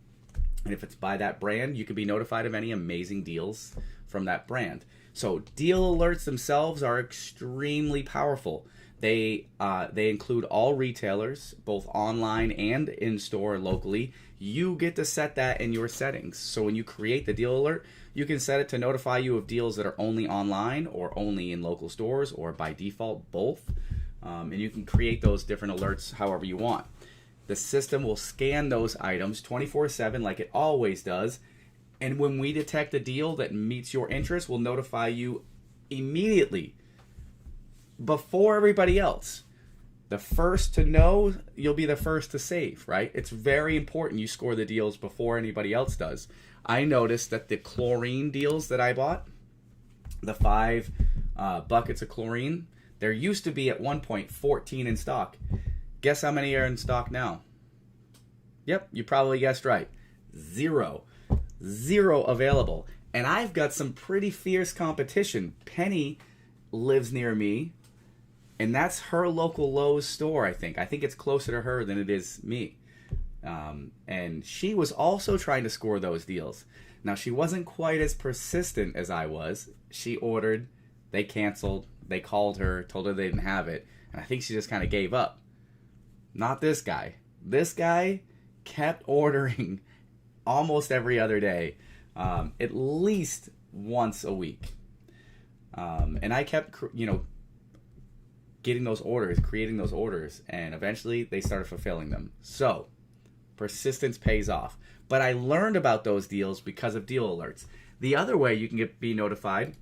and if it's by that brand, you could be notified of any amazing deals from that brand. So deal alerts themselves are extremely powerful. They include all retailers, both online and in-store locally. You get to set that in your settings. So when you create the deal alert, you can set it to notify you of deals that are only online or only in local stores or by default both. And you can create those different alerts however you want. The system will scan those items 24/7 like it always does. And when we detect a deal that meets your interest, we'll notify you immediately before everybody else. The first to know, you'll be the first to save, right? It's very important you score the deals before anybody else does. I noticed that the chlorine deals that I bought, the 5 buckets of chlorine, there used to be at one point 14 in stock. Guess how many are in stock now? Yep, you probably guessed right. 0. 0 available. And I've got some pretty fierce competition. Penny lives near me, and that's her local Lowe's store, I think. I think it's closer to her than it is me. And she was also trying to score those deals. Now, she wasn't quite as persistent as I was. She ordered, they canceled, they called her, told her they didn't have it, and I think she just kind of gave up. Not this guy. This guy kept ordering almost every other day, at least once a week. And I kept, getting those orders, creating those orders, and eventually they started fulfilling them. So, persistence pays off. But I learned about those deals because of deal alerts. The other way you can be notified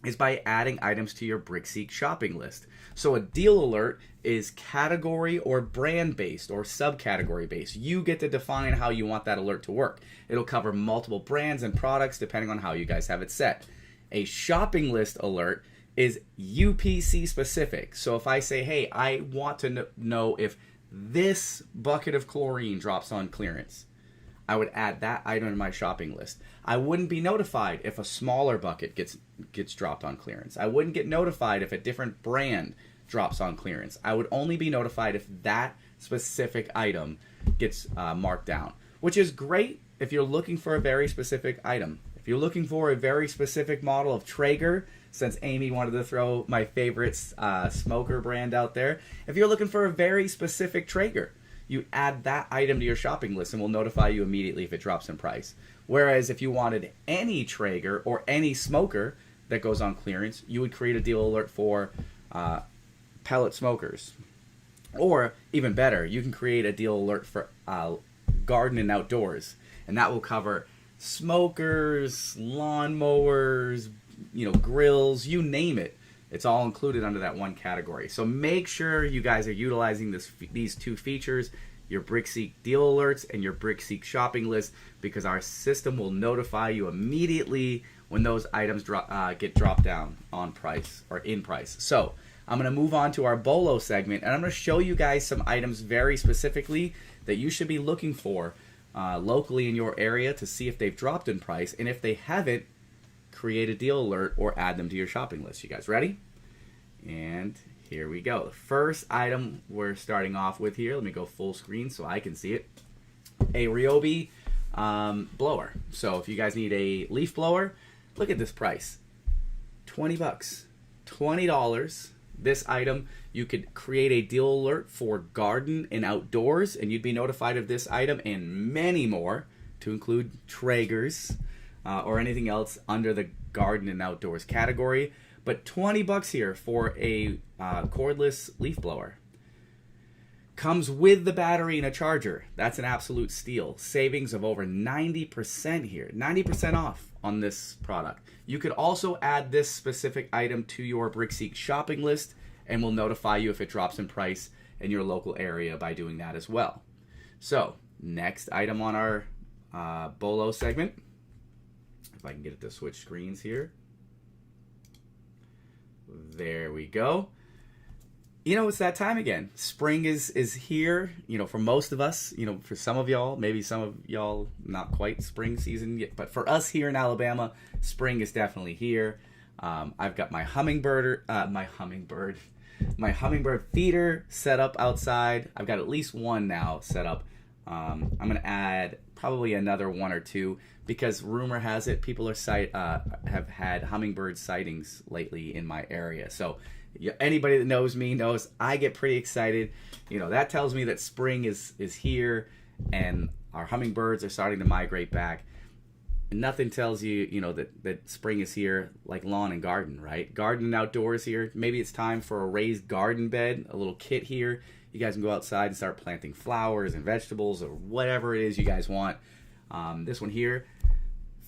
is by adding items to your BrickSeek shopping list. So a deal alert is category or brand based or subcategory based. You get to define how you want that alert to work. It'll cover multiple brands and products depending on how you guys have it set. A shopping list alert is UPC specific. So if I say, hey, I want to know if this bucket of chlorine drops on clearance, I would add that item to my shopping list. I wouldn't be notified if a smaller bucket gets dropped on clearance. I wouldn't get notified if a different brand drops on clearance. I would only be notified if that specific item gets marked down, which is great if you're looking for a very specific item. If you're looking for a very specific model of Traeger, since Amy wanted to throw my favorite smoker brand out there, if you're looking for a very specific Traeger, you add that item to your shopping list and we'll notify you immediately if it drops in price. Whereas if you wanted any Traeger or any smoker that goes on clearance, you would create a deal alert for pellet smokers. Or even better, you can create a deal alert for garden and outdoors, and that will cover smokers, lawnmowers, grills, you name it. It's all included under that one category. So make sure you guys are utilizing these two features, your BrickSeek deal alerts and your BrickSeek shopping list, because our system will notify you immediately when those items get dropped down on price or in price. So I'm going to move on to our BOLO segment, and I'm going to show you guys some items very specifically that you should be looking for locally in your area to see if they've dropped in price, and if they haven't, create a deal alert or add them to your shopping list. You guys ready? And here we go. The first item we're starting off with here, let me go full screen so I can see it. A Ryobi blower. So if you guys need a leaf blower, look at this price. 20 bucks. $20. This item, you could create a deal alert for garden and outdoors, and you'd be notified of this item and many more, to include Traegers, or anything else under the garden and outdoors category. But 20 bucks here for a cordless leaf blower. Comes with the battery and a charger. That's an absolute steal. Savings of over 90% here. 90% off on this product. You could also add this specific item to your BrickSeek shopping list, and we'll notify you if it drops in price in your local area by doing that as well. So, next item on our BOLO segment. If I can get it to switch screens here. There we go. It's that time again. Spring is here, for most of us, for some of y'all, maybe some of y'all not quite spring season yet, but for us here in Alabama, spring is definitely here. I've got my hummingbird feeder set up outside. I've got at least one now set up. I'm going to add probably another one or two because rumor has it people have had hummingbird sightings lately in my area. So anybody that knows me knows I get pretty excited. That tells me that spring is here and our hummingbirds are starting to migrate back. And nothing tells you, that spring is here like lawn and garden, right? Garden and outdoors here. Maybe it's time for a raised garden bed, a little kit here. You guys can go outside and start planting flowers and vegetables or whatever it is you guys want. This one here,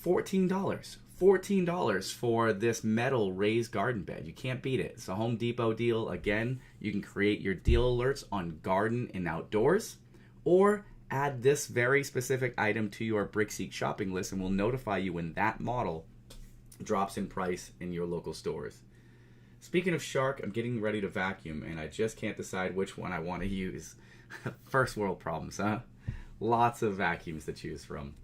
$14. $14 for this metal raised garden bed. You can't beat it. It's a Home Depot deal. Again, you can create your deal alerts on garden and outdoors, or add this very specific item to your BrickSeek shopping list and we'll notify you when that model drops in price in your local stores. Speaking of shark, I'm getting ready to vacuum and I just can't decide which one I want to use. First world problems, huh? Lots of vacuums to choose from.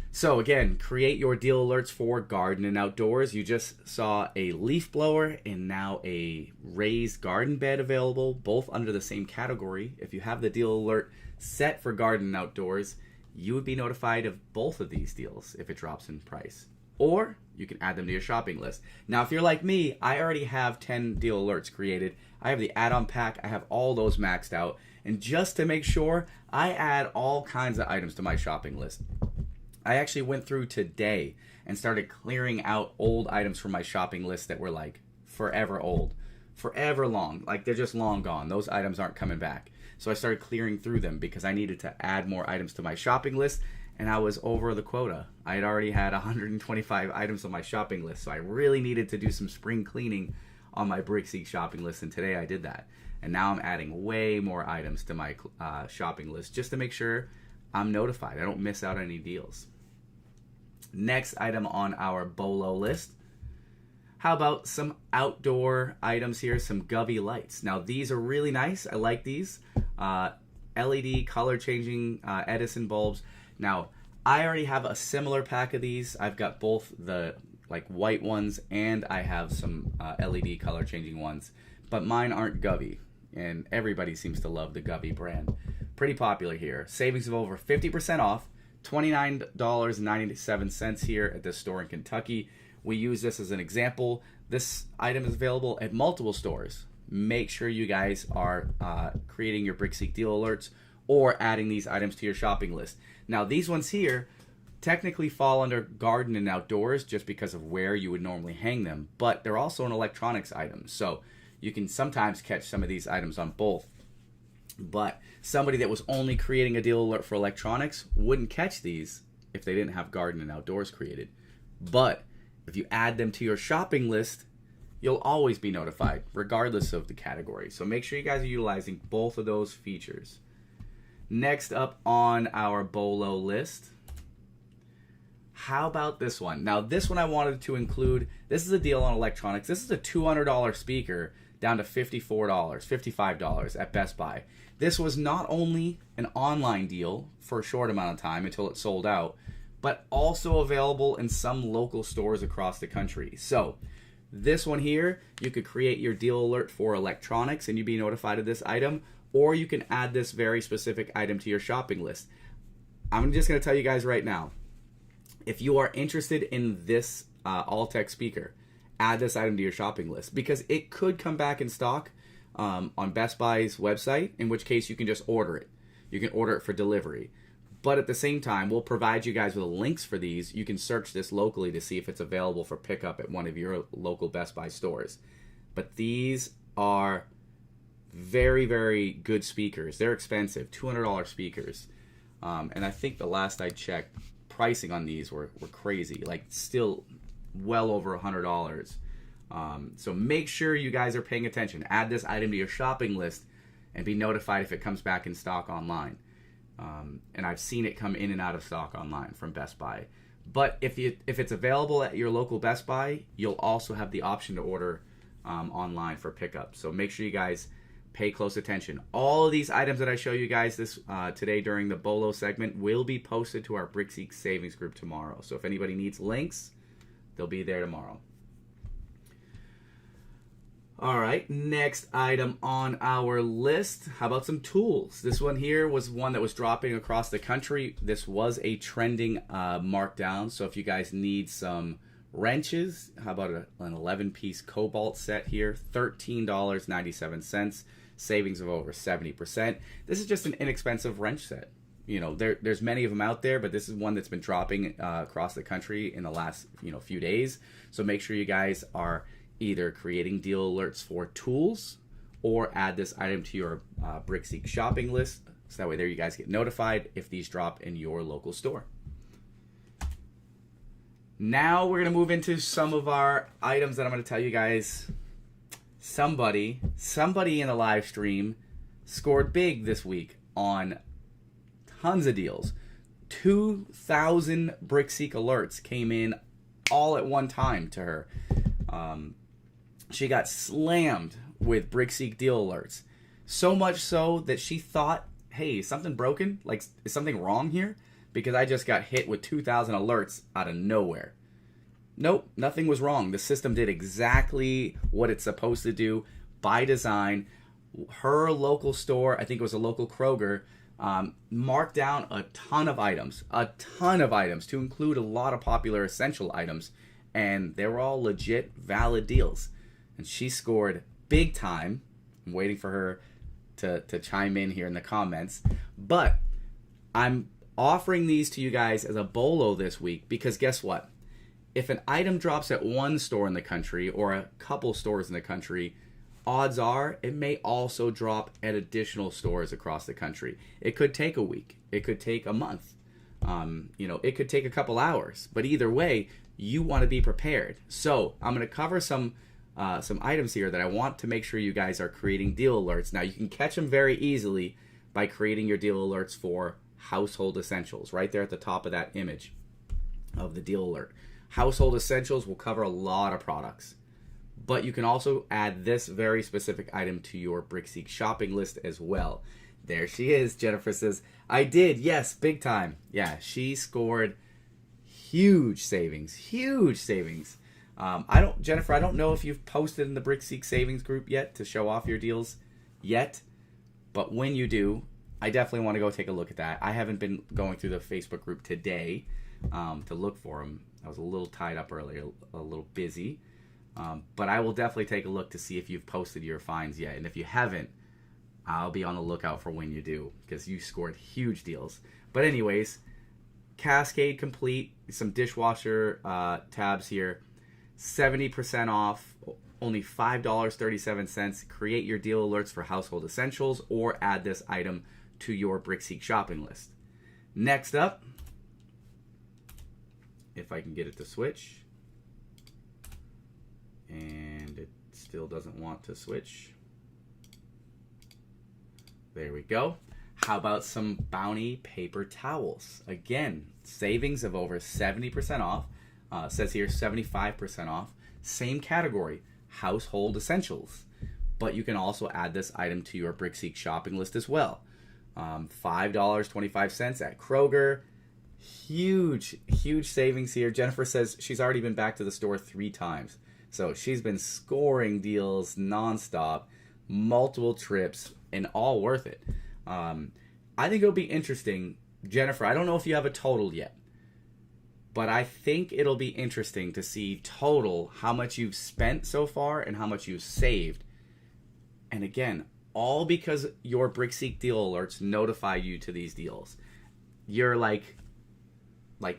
So again, create your deal alerts for garden and outdoors. You just saw a leaf blower and now a raised garden bed available, both under the same category. If you have the deal alert set for garden and outdoors, you would be notified of both of these deals if it drops in price. Or you can add them to your shopping list. Now, if you're like me, I already have 10 deal alerts created. I have the add-on pack. I have all those maxed out. And just to make sure, I add all kinds of items to my shopping list. I actually went through today and started clearing out old items from my shopping list that were like forever old, forever long. Like they're just long gone. Those items aren't coming back. So I started clearing through them because I needed to add more items to my shopping list and I was over the quota. I had already had 125 items on my shopping list. So I really needed to do some spring cleaning on my BrickSeek shopping list, and today I did that. And now I'm adding way more items to my shopping list just to make sure I'm notified. I don't miss out on any deals. Next item on our BOLO list. How about some outdoor items here, some Govee lights. Now these are really nice. I like these. LED color changing Edison bulbs. Now I already have a similar pack of these. I've got both the white ones and I have some LED color changing ones. But mine aren't Govee. And everybody seems to love the Govee brand. Pretty popular here. Savings of over 50% off. $29.97 here at this store in Kentucky. We use this as an example. This item is available at multiple stores. Make sure you guys are creating your BrickSeek deal alerts or adding these items to your shopping list. Now, these ones here technically fall under garden and outdoors just because of where you would normally hang them, but they're also an electronics item. So you can sometimes catch some of these items on both. But somebody that was only creating a deal alert for electronics wouldn't catch these if they didn't have garden and outdoors created. But if you add them to your shopping list, you'll always be notified, regardless of the category. So make sure you guys are utilizing both of those features. Next up on our BOLO list, how about this one? Now, this one I wanted to include. This is a deal on electronics. This is a $200 speaker down to $54, $55 at Best Buy. This was not only an online deal for a short amount of time until it sold out, but also available in some local stores across the country. So this one here, you could create your deal alert for electronics and you'd be notified of this item, or you can add this very specific item to your shopping list. I'm just going to tell you guys right now, if you are interested in this Alltech speaker, add this item to your shopping list because it could come back in stock on Best Buy's website, in which case you can just order it. You can order it for delivery. But at the same time, we'll provide you guys with links for these. You can search this locally to see if it's available for pickup at one of your local Best Buy stores. But these are very, very good speakers. They're expensive, $200 speakers. And I think the last I checked, pricing on these were crazy, like still well over $100. So make sure you guys are paying attention. Add this item to your shopping list and be notified if it comes back in stock online. And I've seen it come in and out of stock online from Best Buy. But if it's available at your local Best Buy, you'll also have the option to order online for pickup. So make sure you guys pay close attention. All of these items that I show you guys this today during the Bolo segment will be posted to our BrickSeek savings group tomorrow. So if anybody needs links, they'll be there tomorrow. All right, next item on our list. How about some tools? This one here was one that was dropping across the country. This was a trending markdown. So if you guys need some wrenches, how about an 11-piece Cobalt set here? $13.97. Savings of over 70%. This is just an inexpensive wrench set. You know, there's many of them out there, but this is one that's been dropping across the country in the last few days. So make sure you guys are either creating deal alerts for tools or add this item to your BrickSeek shopping list. So that way there you guys get notified if these drop in your local store. Now we're going to move into some of our items that I'm going to tell you guys. Somebody in the live stream scored big this week on tons of deals. 2,000 BrickSeek alerts came in all at one time to her. She got slammed with BrickSeek deal alerts. So much so that she thought, hey, is something broken? Like, is something wrong here? Because I just got hit with 2,000 alerts out of nowhere. Nope, nothing was wrong. The system did exactly what it's supposed to do by design. Her local store, I think it was a local Kroger, marked down a ton of items to include a lot of popular essential items. And they were all legit, valid deals. And she scored big time. I'm waiting for her to chime in here in the comments. But I'm offering these to you guys as a bolo this week because guess what? If an item drops at one store in the country or a couple stores in the country, odds are it may also drop at additional stores across the country. It could take a week. It could take a month. It could take a couple hours. But either way, you want to be prepared. So I'm going to cover some items here that I want to make sure you guys are creating deal alerts. Now, you can catch them very easily by creating your deal alerts for household essentials right there at the top of that image of the deal alert. Household essentials will cover a lot of products, but you can also add this very specific item to your BrickSeek shopping list as well. There she is. Jennifer says, I did. Yes, big time. Yeah, she scored huge savings. Jennifer, I don't know if you've posted in the BrickSeek savings group yet to show off your deals yet, but when you do, I definitely want to go take a look at that. I haven't been going through the Facebook group today to look for them. I was a little tied up earlier, a little busy, but I will definitely take a look to see if you've posted your finds yet. And if you haven't, I'll be on the lookout for when you do because you scored huge deals. But anyways, Cascade Complete, some dishwasher tabs here, 70% off, only $5.37. Create your deal alerts for household essentials or add this item to your BrickSeek shopping list. Next up, if I can get it to switch, and it still doesn't want to switch. There we go. How about some Bounty paper towels? Again, savings of over 70% off. Says here 75% off. Same category, household essentials. But you can also add this item to your BrickSeek shopping list as well. $5.25 at Kroger. Huge savings here. Jennifer says she's already been back to the store 3 times. So she's been scoring deals nonstop, multiple trips, and all worth it. I think it'll be interesting. Jennifer, I don't know if you have a total yet, but I think it'll be interesting to see total how much you've spent so far and how much you've saved. And again, all because your BrickSeek deal alerts notify you to these deals. You're like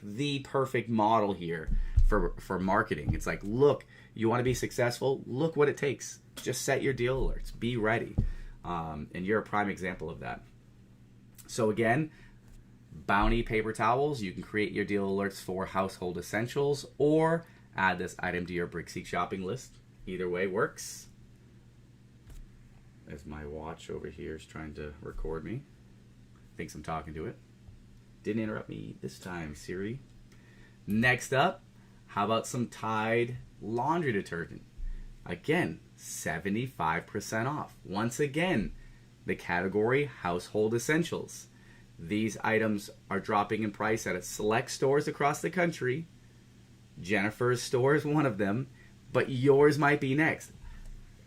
the perfect model here for marketing. It's like, look, you want to be successful? Look what it takes. Just set your deal alerts. Be ready. And you're a prime example of that. So again, Bounty paper towels. You can create your deal alerts for household essentials or add this item to your BrickSeek shopping list. Either way works. As my watch over here is trying to record me. Thinks I'm talking to it. Didn't interrupt me this time, Siri. Next up, how about some Tide laundry detergent? Again, 75% off. Once again, the category household essentials. These items are dropping in price at select stores across the country. Jennifer's store is one of them, but yours might be next.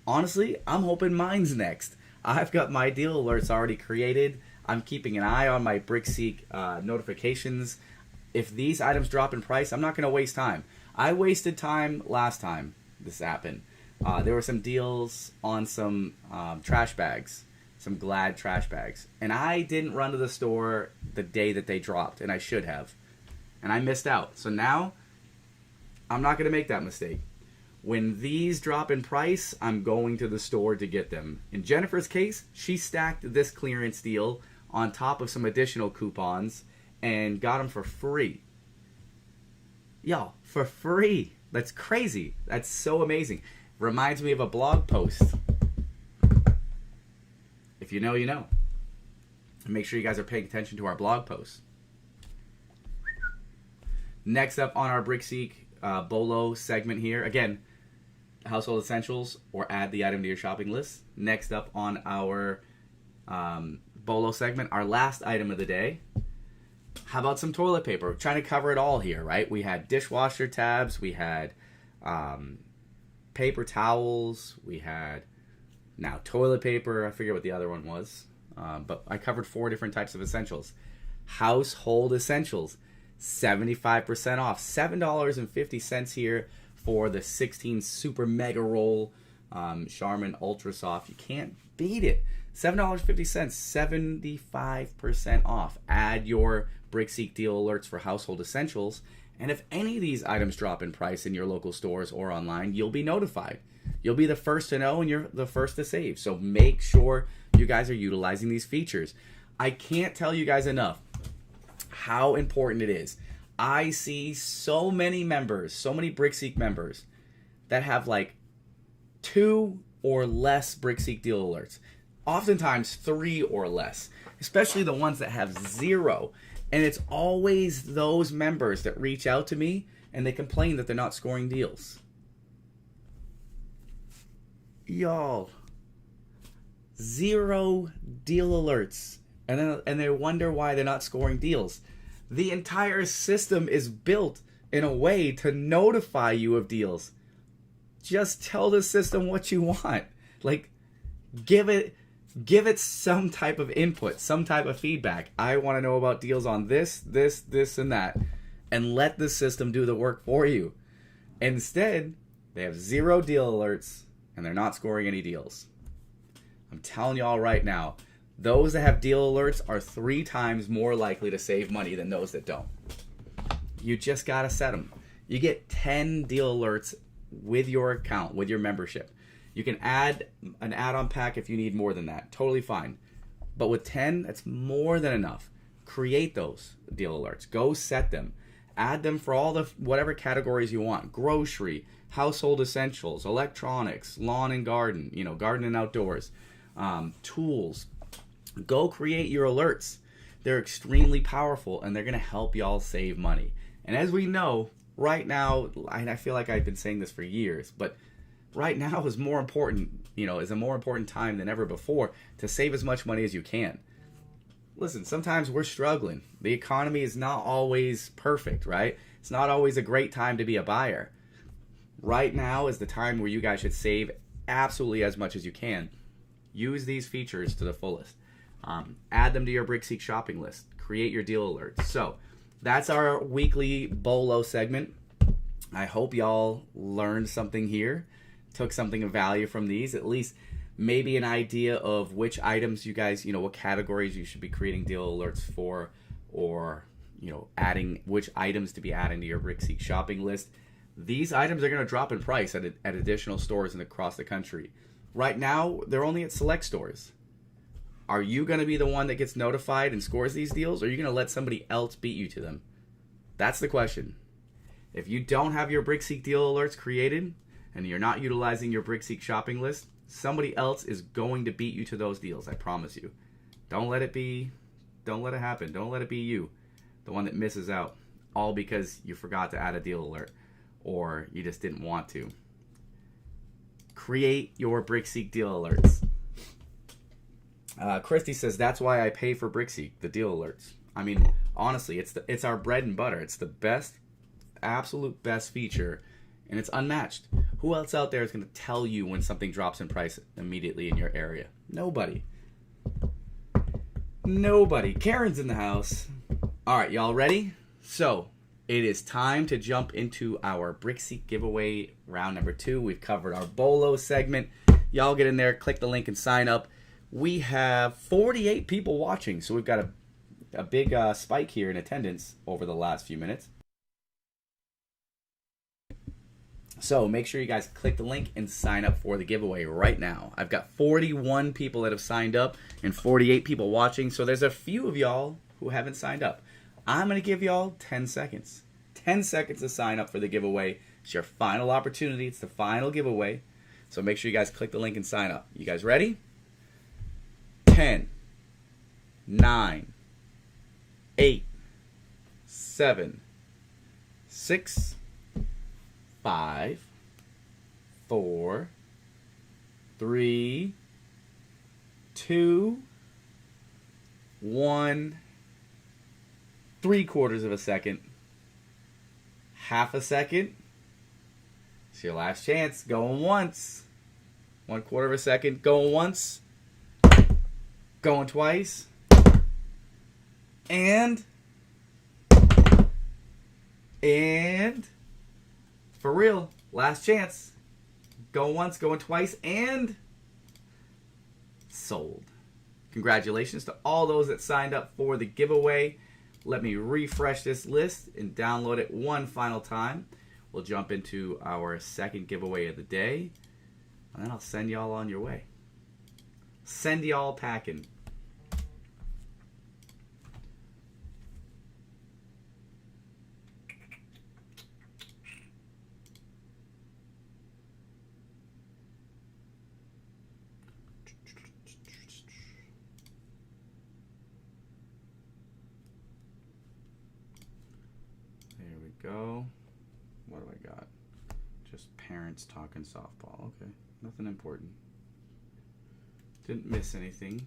Honestly, I'm hoping mine's next. I've got my deal alerts already created. I'm keeping an eye on my BrickSeek notifications. If these items drop in price, I'm not going to waste time. I wasted time last time this happened. There were some deals on some trash bags, some Glad trash bags. And I didn't run to the store the day that they dropped, and I should have. And I missed out. So now, I'm not going to make that mistake. When these drop in price, I'm going to the store to get them. In Jennifer's case, she stacked this clearance deal on top of some additional coupons and got them for free. Y'all, for free. That's crazy. That's so amazing. Reminds me of a blog post. If you know, you know. And make sure you guys are paying attention to our blog posts. Next up on our BrickSeek BOLO segment here. Again, household essentials or add the item to your shopping list. Next up on our BOLO segment, our last item of the day. How about some toilet paper? We're trying to cover it all here, right? We had dishwasher tabs. We had paper towels. We had now toilet paper. I forget what the other one was. But I covered 4 different types of essentials. Household essentials, 75% off. $7.50 here for the 16 Super Mega Roll Charmin Ultra Soft. You can't beat it. $7.50, 75% off. Add your BrickSeek deal alerts for household essentials, and if any of these items drop in price in your local stores or online, you'll be notified. You'll be the first to know, and you're the first to save. So make sure you guys are utilizing these features. I can't tell you guys enough how important it is. I see so many members, so many BrickSeek members that have like 2 or less BrickSeek deal alerts. Oftentimes 3 or less, especially the ones that have 0. And it's always those members that reach out to me and they complain that they're not scoring deals. Y'all, 0 deal alerts. And they wonder why they're not scoring deals. The entire system is built in a way to notify you of deals. Just tell the system what you want. Like, give it some type of input, some type of feedback. I want to know about deals on this, and that. And let the system do the work for you. Instead, they have 0 deal alerts, and they're not scoring any deals. I'm telling y'all right now, those that have deal alerts are 3 times more likely to save money than those that don't. You just got to set them. You get 10 deal alerts with your account, with your membership. You can add an add-on pack if you need more than that. Totally fine. But with 10, that's more than enough. Create those deal alerts. Go set them. Add them for all the whatever categories you want. Grocery, household essentials, electronics, lawn and garden, garden and outdoors, tools. Go create your alerts. They're extremely powerful, and they're going to help y'all save money. And as we know, right now, and I feel like I've been saying this for years, but right now is more important, is a more important time than ever before to save as much money as you can. Listen, sometimes we're struggling. The economy is not always perfect, right? It's not always a great time to be a buyer. Right now is the time where you guys should save absolutely as much as you can. Use these features to the fullest. Add them to your BrickSeek shopping list. Create your deal alerts. So that's our weekly BOLO segment. I hope y'all learned something here. Took something of value from these, at least maybe an idea of which items you guys, what categories you should be creating deal alerts for, or, adding which items to be adding to your BrickSeek shopping list. These items are going to drop in price at additional stores across the country. Right now, they're only at select stores. Are you going to be the one that gets notified and scores these deals, or are you going to let somebody else beat you to them? That's the question. If you don't have your BrickSeek deal alerts created, and you're not utilizing your BrickSeek shopping list, somebody else is going to beat you to those deals, I promise you. Don't let it happen. Don't let it be you, the one that misses out, all because you forgot to add a deal alert, or you just didn't want to. Create your BrickSeek deal alerts. Christy says, that's why I pay for BrickSeek, the deal alerts. I mean, honestly, it's our bread and butter. It's the best, absolute best feature, and it's unmatched. Who else out there is going to tell you when something drops in price immediately in your area? Nobody. Nobody. Karen's in the house. All right, y'all ready? So, it is time to jump into our BrickSeek giveaway round number 2. We've covered our Bolo segment. Y'all get in there, click the link, and sign up. We have 48 people watching, so we've got a big spike here in attendance over the last few minutes. So make sure you guys click the link and sign up for the giveaway right now. I've got 41 people that have signed up and 48 people watching, so there's a few of y'all who haven't signed up. I'm going to give y'all 10 seconds. 10 seconds to sign up for the giveaway. It's your final opportunity. It's the final giveaway. So make sure you guys click the link and sign up. You guys ready? 10, 9, 8, 7, 6, 5, 4, 3, 2, 1, 3/4 of a second, half a second. It's your last chance. Going once. 1/4 of a second. Going once. Going twice. And for real, last chance. Going once, going twice, and sold. Congratulations to all those that signed up for the giveaway. Let me refresh this list and download it one final time. We'll jump into our second giveaway of the day, and then I'll send y'all on your way. Send y'all packing. There we go. What do I got? Just parents talking softball. Okay, nothing important. Didn't miss anything.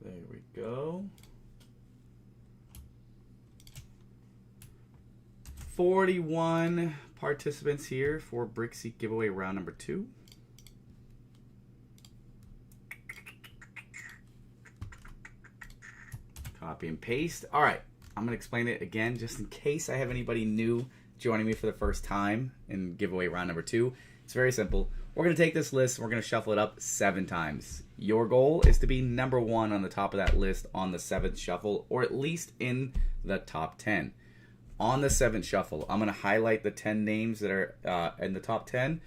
There we go. 41 participants here for BrickSeek giveaway round number 2. Copy and paste. All right, I'm going to explain it again just in case I have anybody new joining me for the first time in giveaway round number 2. It's very simple. We're going to take this list and we're going to shuffle it up 7 times. Your goal is to be number 1 on the top of that list on the 7th shuffle, or at least in the top 10. On the 7th shuffle, I'm going to highlight the 10 names that are in the top 10.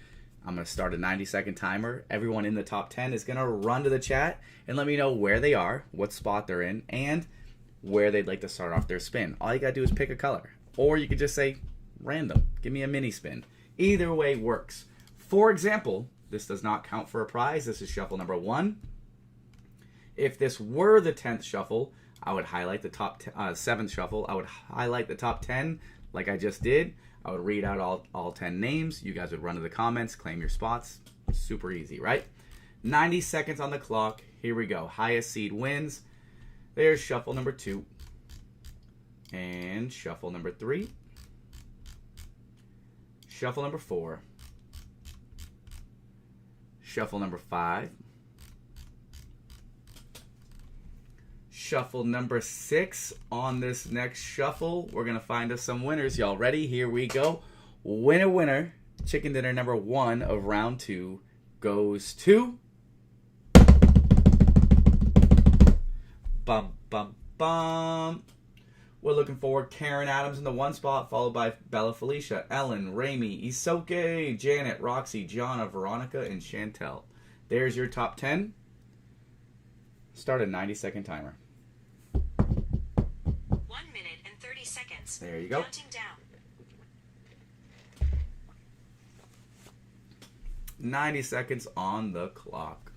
I'm going to start a 90-second timer. Everyone in the top 10 is going to run to the chat and let me know where they are, what spot they're in, and where they'd like to start off their spin. All you got to do is pick a color. Or you could just say random. Give me a mini spin. Either way works. For example, this does not count for a prize. This is shuffle number 1. If this were the 10th shuffle, I would highlight the top 7th shuffle. I would highlight the top 10 like I just did. I would read out all 10 names. You guys would run to the comments, claim your spots. Super easy, right? 90 seconds on the clock. Here we go. Highest seed wins. There's shuffle number 2. And shuffle number 3. Shuffle number 4. Shuffle number 5. Shuffle number 6. On this next shuffle, we're going to find us some winners. Y'all ready? Here we go. Winner, winner. Chicken dinner number 1 of round 2 goes to... Bum, bum, bum. We're looking for Karen Adams in the 1 spot, followed by Bella Felicia, Ellen, Raimi, Isoke, Janet, Roxy, Gianna, Veronica, and Chantel. There's your top 10. Start a 90-second timer. 1 minute and 30 seconds. There you go. Counting down. 90 seconds on the clock.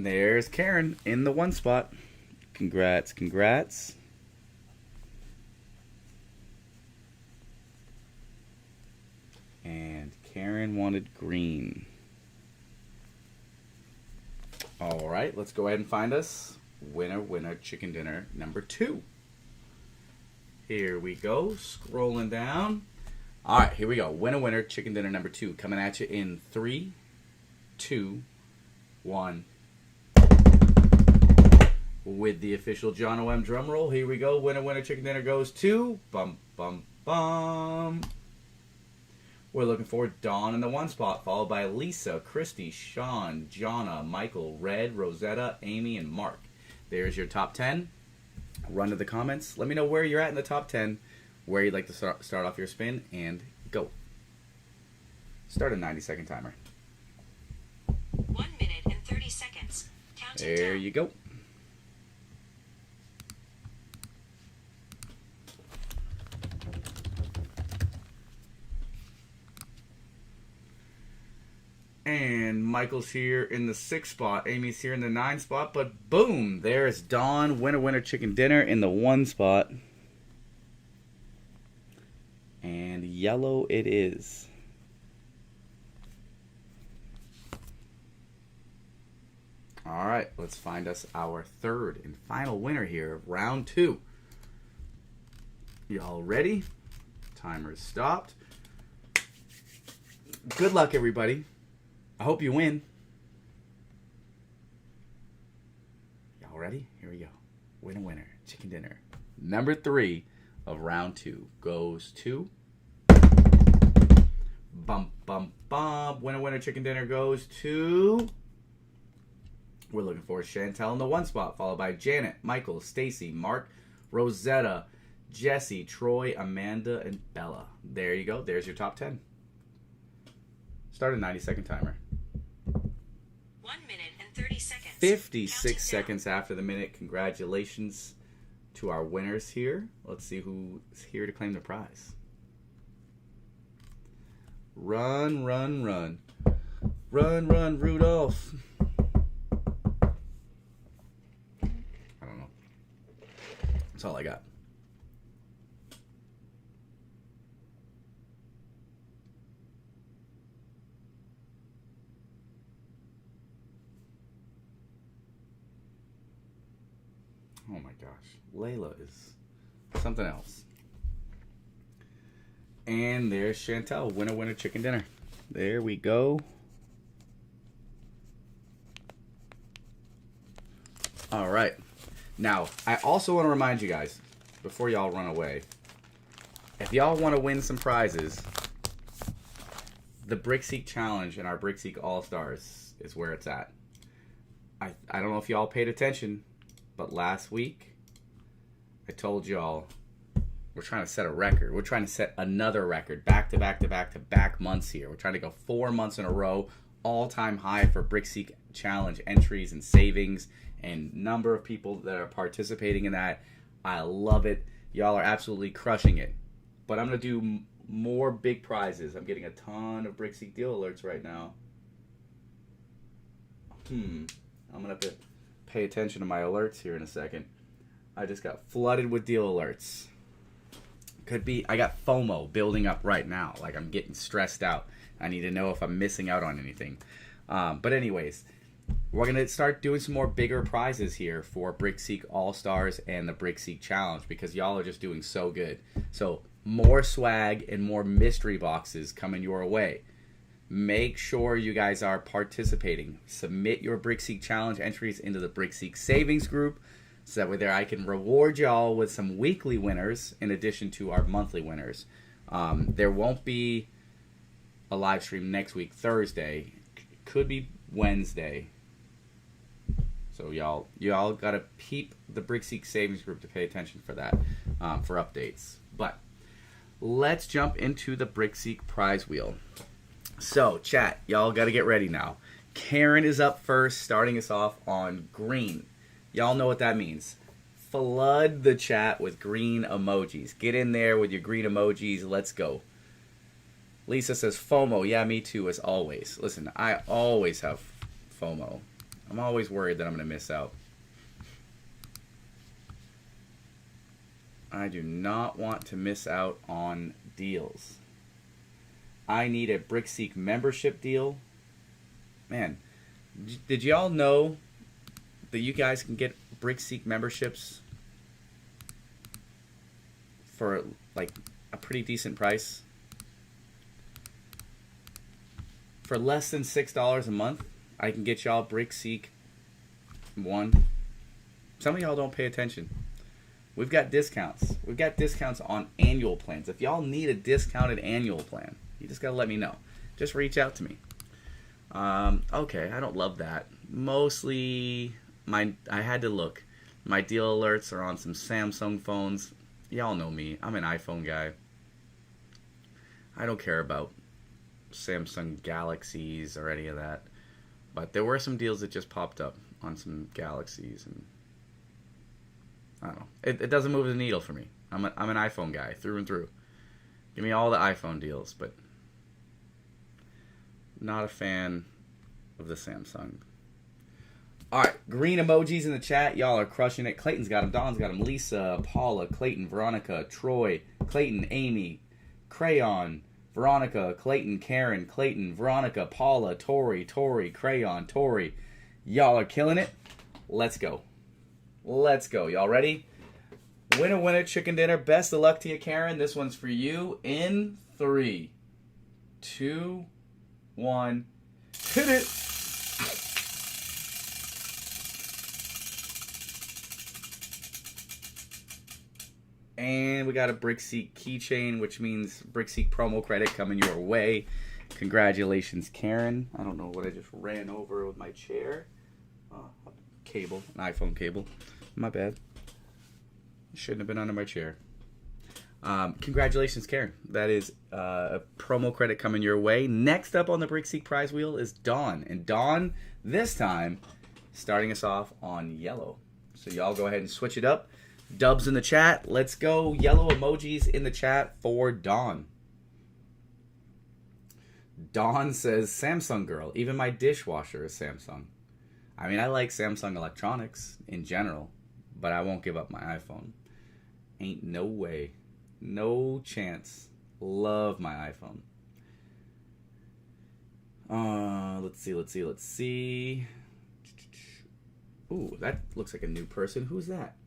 There's Karen in the one spot. Congrats, congrats. And Karen wanted green. All right, let's go ahead and find us winner, winner, chicken dinner number 2. Here we go, scrolling down. All right, here we go. Winner, winner, chicken dinner number 2. Coming at you in 3, 2, 1. With the official John O.M. drum roll, here we go. Winner, winner, chicken dinner goes to bum, bum, bum. We're looking for Dawn in the one spot, followed by Lisa, Christy, Sean, Jonna, Michael, Red, Rosetta, Amy, and Mark. There's your top 10. Run to the comments. Let me know where you're at in the top 10, where you'd like to start off your spin, and go. Start a 90-second timer. 1 minute and 30 seconds. Counting There down. you go. And Michael's here in the 6th spot. Amy's here in the 9th spot. But boom, there's Dawn, winner, winner, chicken dinner in the 1 spot. And yellow it is. All right, let's find us our 3rd and final winner here of round 2. Y'all ready? Timer's stopped. Good luck, everybody. I hope you win. Y'all ready? Here we go. Winner, winner, chicken dinner. Number 3 of round 2 goes to bum, bum, bum. Winner, winner, chicken dinner goes to... We're looking for Chantel in the 1 spot, followed by Janet, Michael, Stacy, Mark, Rosetta, Jesse, Troy, Amanda, and Bella. There you go. There's your top 10. Start a 90-second timer. 1 minute and 30 seconds. 56 Counting seconds after the minute. Congratulations to our winners here. Let's see who's here to claim the prize. Run, run, run. Run, run, Rudolph. I don't know. That's all I got. Oh my gosh. Layla is something else. And there's Chantel. Winner, winner, chicken dinner. There we go. All right. Now, I also want to remind you guys, before y'all run away, if y'all want to win some prizes, the BrickSeek Challenge and our BrickSeek All-Stars is where it's at. I don't know if y'all paid attention, but last week, I told y'all we're trying to set a record. We're trying to set another record, back-to-back months here. We're trying to go 4 months in a row, all-time high for BrickSeek Challenge entries and savings, and number of people that are participating in that. I love it. Y'all are absolutely crushing it. But I'm going to do more big prizes. I'm getting a ton of BrickSeek deal alerts right now. I'm going to have to pay attention to my alerts here in a second. I just got flooded with deal alerts. Could be, I got FOMO building up right now. Like, I'm getting stressed out. I need to know if I'm missing out on anything. But anyways, we're going to start doing some more bigger prizes here for BrickSeek All-Stars and the BrickSeek Challenge because y'all are just doing so good. So, more swag and more mystery boxes coming your way. Make sure you guys are participating. Submit your BrickSeek Challenge entries into the BrickSeek Savings Group so that way there I can reward y'all with some weekly winners in addition to our monthly winners. There won't be a live stream next week, Thursday. Could be Wednesday. So y'all got to peep the BrickSeek Savings Group to pay attention for that, for updates. But let's jump into the BrickSeek prize wheel. So, chat, y'all got to get ready now. Karen is up first, starting us off on green. Y'all know what that means. Flood the chat with green emojis. Get in there with your green emojis. Let's go. Lisa says FOMO. Yeah, me too, as always. Listen, I always have FOMO. I'm always worried that I'm going to miss out. I do not want to miss out on deals. I need a BrickSeek membership deal. Man, did y'all know that you guys can get BrickSeek memberships for like a pretty decent price? For less than $6 a month, I can get y'all BrickSeek 1. Some of y'all don't pay attention. We've got discounts. We've got discounts on annual plans. If y'all need a discounted annual plan, you just got to let me know. Just reach out to me. Okay, I don't love that. Mostly, I had to look. My deal alerts are on some Samsung phones. Y'all know me. I'm an iPhone guy. I don't care about Samsung Galaxies or any of that. But there were some deals that just popped up on some Galaxies, and I don't know. It doesn't move the needle for me. I'm an iPhone guy through and through. Give me all the iPhone deals, but not a fan of the Samsung. All right, green emojis in the chat. Y'all are crushing it. Clayton's got them. Don's got them. Lisa, Paula, Clayton, Veronica, Troy, Clayton, Amy, Crayon, Veronica, Clayton, Karen, Clayton, Veronica, Paula, Tori, Crayon, Tori. Y'all are killing it. Let's go. Let's go. Y'all ready? Winner, winner, chicken dinner. Best of luck to you, Karen. This one's for you in 3, 2, 1. Hit it. And we got a BrickSeek keychain, which means BrickSeek promo credit coming your way. Congratulations, Karen. I don't know what I just ran over with my chair. Cable, an iPhone cable. My bad. Shouldn't have been under my chair. Congratulations, Karen. That is a promo credit coming your way. Next up on the BrickSeek prize wheel is Dawn. And Dawn, this time, starting us off on yellow. So y'all go ahead and switch it up. Dubs in the chat. Let's go. Yellow emojis in the chat for Dawn. Dawn says, Samsung girl. Even my dishwasher is Samsung. I mean, I like Samsung electronics in general, but I won't give up my iPhone. Ain't no way. No chance. Love my iPhone. Let's see. Ooh, that looks like a new person. Who's that?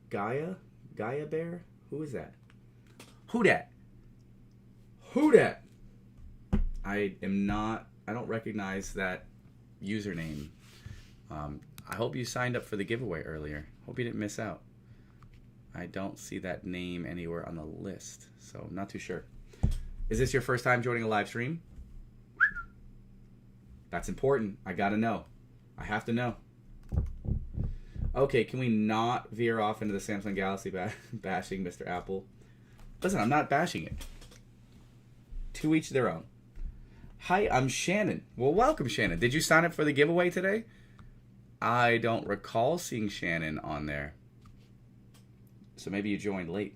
Gaia Bear? Who is that? Who dat? I don't recognize that username. I hope you signed up for the giveaway earlier. Hope you didn't miss out. I don't see that name anywhere on the list, so not too sure. Is this your first time joining a live stream? That's important. I gotta know. I have to know. Okay, can we not veer off into the Samsung Galaxy bashing Mr. Apple? Listen, I'm not bashing it. To each their own. Hi, I'm Shannon. Well, welcome, Shannon. Did you sign up for the giveaway today? I don't recall seeing Shannon on there. So maybe you joined late.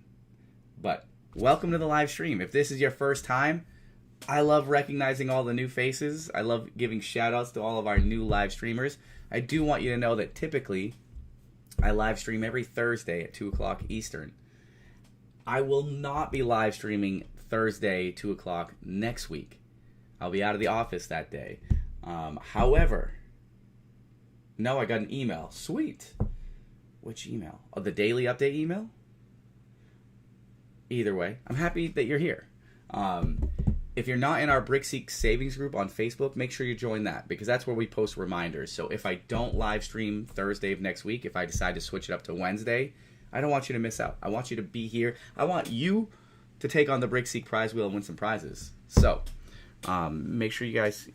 But welcome to the live stream. If this is your first time, I love recognizing all the new faces. I love giving shout outs to all of our new live streamers. I do want you to know that typically I live stream every Thursday at 2 o'clock Eastern. I will not be live streaming Thursday, 2 o'clock next week. I'll be out of the office that day. However, no, I got an email. Sweet. Which email? Oh, the daily update email? Either way, I'm happy that you're here. If you're not in our BrickSeek savings group on Facebook, make sure you join that, because that's where we post reminders. So if I don't live stream Thursday of next week, if I decide to switch it up to Wednesday, I don't want you to miss out. I want you to be here. I want you to take on the BrickSeek prize wheel and win some prizes. So make sure you guys,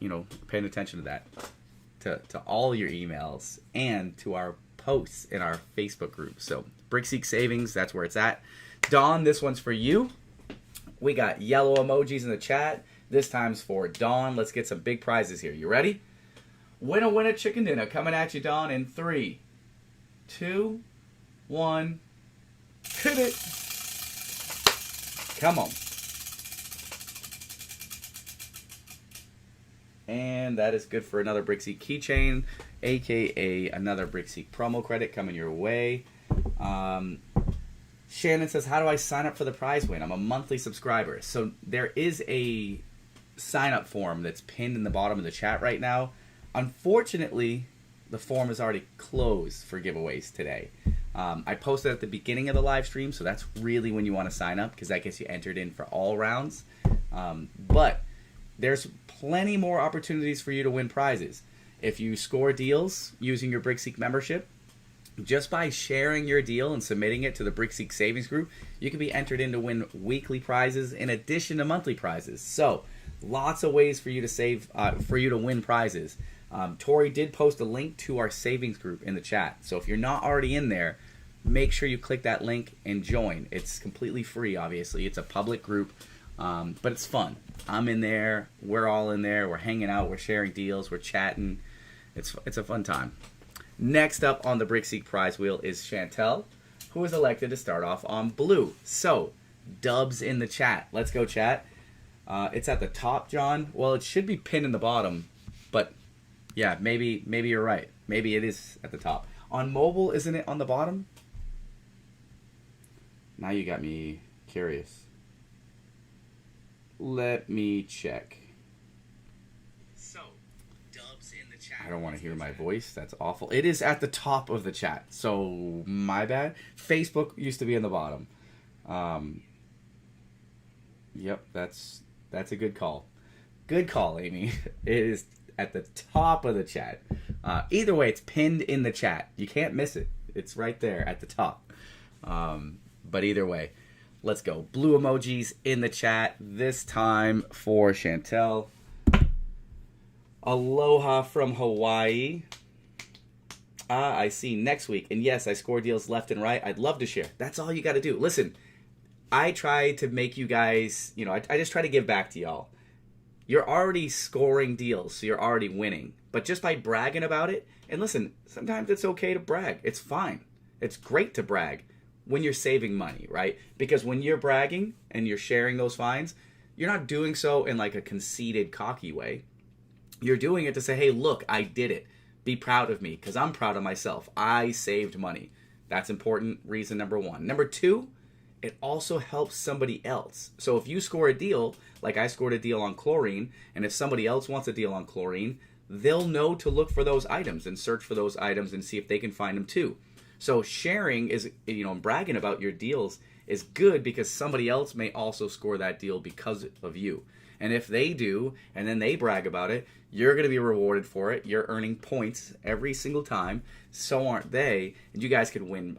paying attention to that, to all your emails and to our posts in our Facebook group. So BrickSeek savings, that's where it's at. Dawn, this one's for you. We got yellow emojis in the chat. This time's for Dawn. Let's get some big prizes here. You ready? Winner, chicken dinner. Coming at you, Dawn, in 3, 2, 1. Hit it. Come on. And that is good for another BrickSeek keychain, aka another BrickSeek promo credit coming your way. Shannon says, how do I sign up for the prize win? I'm a monthly subscriber. So there is a sign up form that's pinned in the bottom of the chat right now. Unfortunately, the form is already closed for giveaways today. I posted at the beginning of the live stream, so that's really when you want to sign up, because that gets you entered in for all rounds. But there's plenty more opportunities for you to win prizes. If you score deals using your BrickSeek membership, just by sharing your deal and submitting it to the BrickSeek Savings Group, you can be entered in to win weekly prizes in addition to monthly prizes. So, lots of ways for you to save, for you to win prizes. Tori did post a link to our savings group in the chat. So if you're not already in there, make sure you click that link and join. It's completely free, obviously. It's a public group, but it's fun. I'm in there. We're all in there. We're hanging out. We're sharing deals. We're chatting. It's a fun time. Next up on the BrickSeek prize wheel is Chantel, who was elected to start off on blue. So, dubs in the chat. Let's go, chat. It's at the top, John. Well, it should be pinned in the bottom, but yeah, maybe you're right. Maybe it is at the top. On mobile, isn't it on the bottom? Now you got me curious. Let me check. So, dubs in the chat. I don't want to hear my voice. That's awful. It is at the top of the chat. So, my bad. Facebook used to be in the bottom. Yep, that's a good call. Good call, Amy. It is at the top of the chat. Either way, it's pinned in the chat. You can't miss it. It's right there at the top. But either way, let's go. Blue emojis in the chat. This time for Chantel. Aloha from Hawaii. I see next week. And yes, I score deals left and right. I'd love to share. That's all you got to do. Listen, I try to make you guys, I just try to give back to y'all. You're already scoring deals, so you're already winning. But just by bragging about it, and listen, sometimes it's okay to brag. It's fine. It's great to brag when you're saving money, right? Because when you're bragging and you're sharing those finds, you're not doing so in like a conceited, cocky way. You're doing it to say, hey, look, I did it. Be proud of me, because I'm proud of myself. I saved money. That's important. Reason number one. Number two, it also helps somebody else. So if you score a deal, like I scored a deal on chlorine, and if somebody else wants a deal on chlorine, they'll know to look for those items and search for those items and see if they can find them too. So sharing is, bragging about your deals is good, because somebody else may also score that deal because of you. And if they do, and then they brag about it, you're going to be rewarded for it. You're earning points every single time. So aren't they. And you guys could win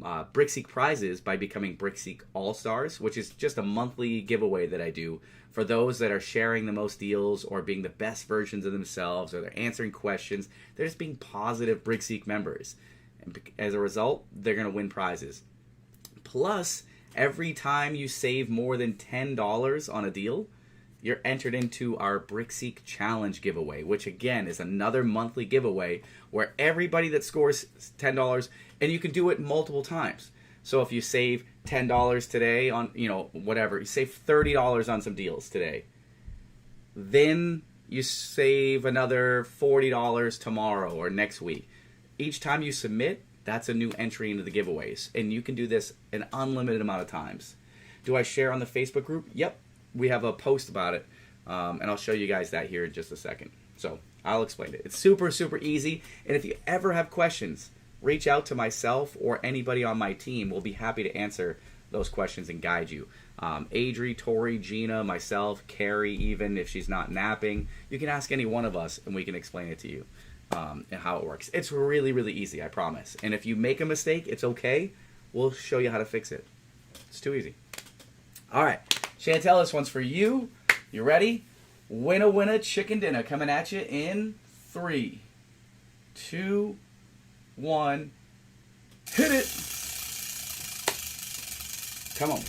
BrickSeek prizes by becoming BrickSeek All-Stars, which is just a monthly giveaway that I do for those that are sharing the most deals or being the best versions of themselves, or they're answering questions. They're just being positive BrickSeek members. And as a result, they're going to win prizes. Plus, every time you save more than $10 on a deal, you're entered into our BrickSeek Challenge giveaway, which again is another monthly giveaway where everybody that scores $10, and you can do it multiple times. So if you save $10 today on, whatever, you save $30 on some deals today, then you save another $40 tomorrow or next week. Each time you submit, that's a new entry into the giveaways, and you can do this an unlimited amount of times. Do I share on the Facebook group? Yep. We have a post about it, and I'll show you guys that here in just a second. So I'll explain it. It's super, super easy, and if you ever have questions, reach out to myself or anybody on my team. We'll be happy to answer those questions and guide you. Adri, Tori, Gina, myself, Carrie, even if she's not napping, you can ask any one of us, and we can explain it to you and how it works. It's really, really easy, I promise. And if you make a mistake, it's okay. We'll show you how to fix it. It's too easy. All right. Chantel, this one's for you. You ready? Winna winna chicken dinner coming at you in 3, 2, 1. Hit it. Come on.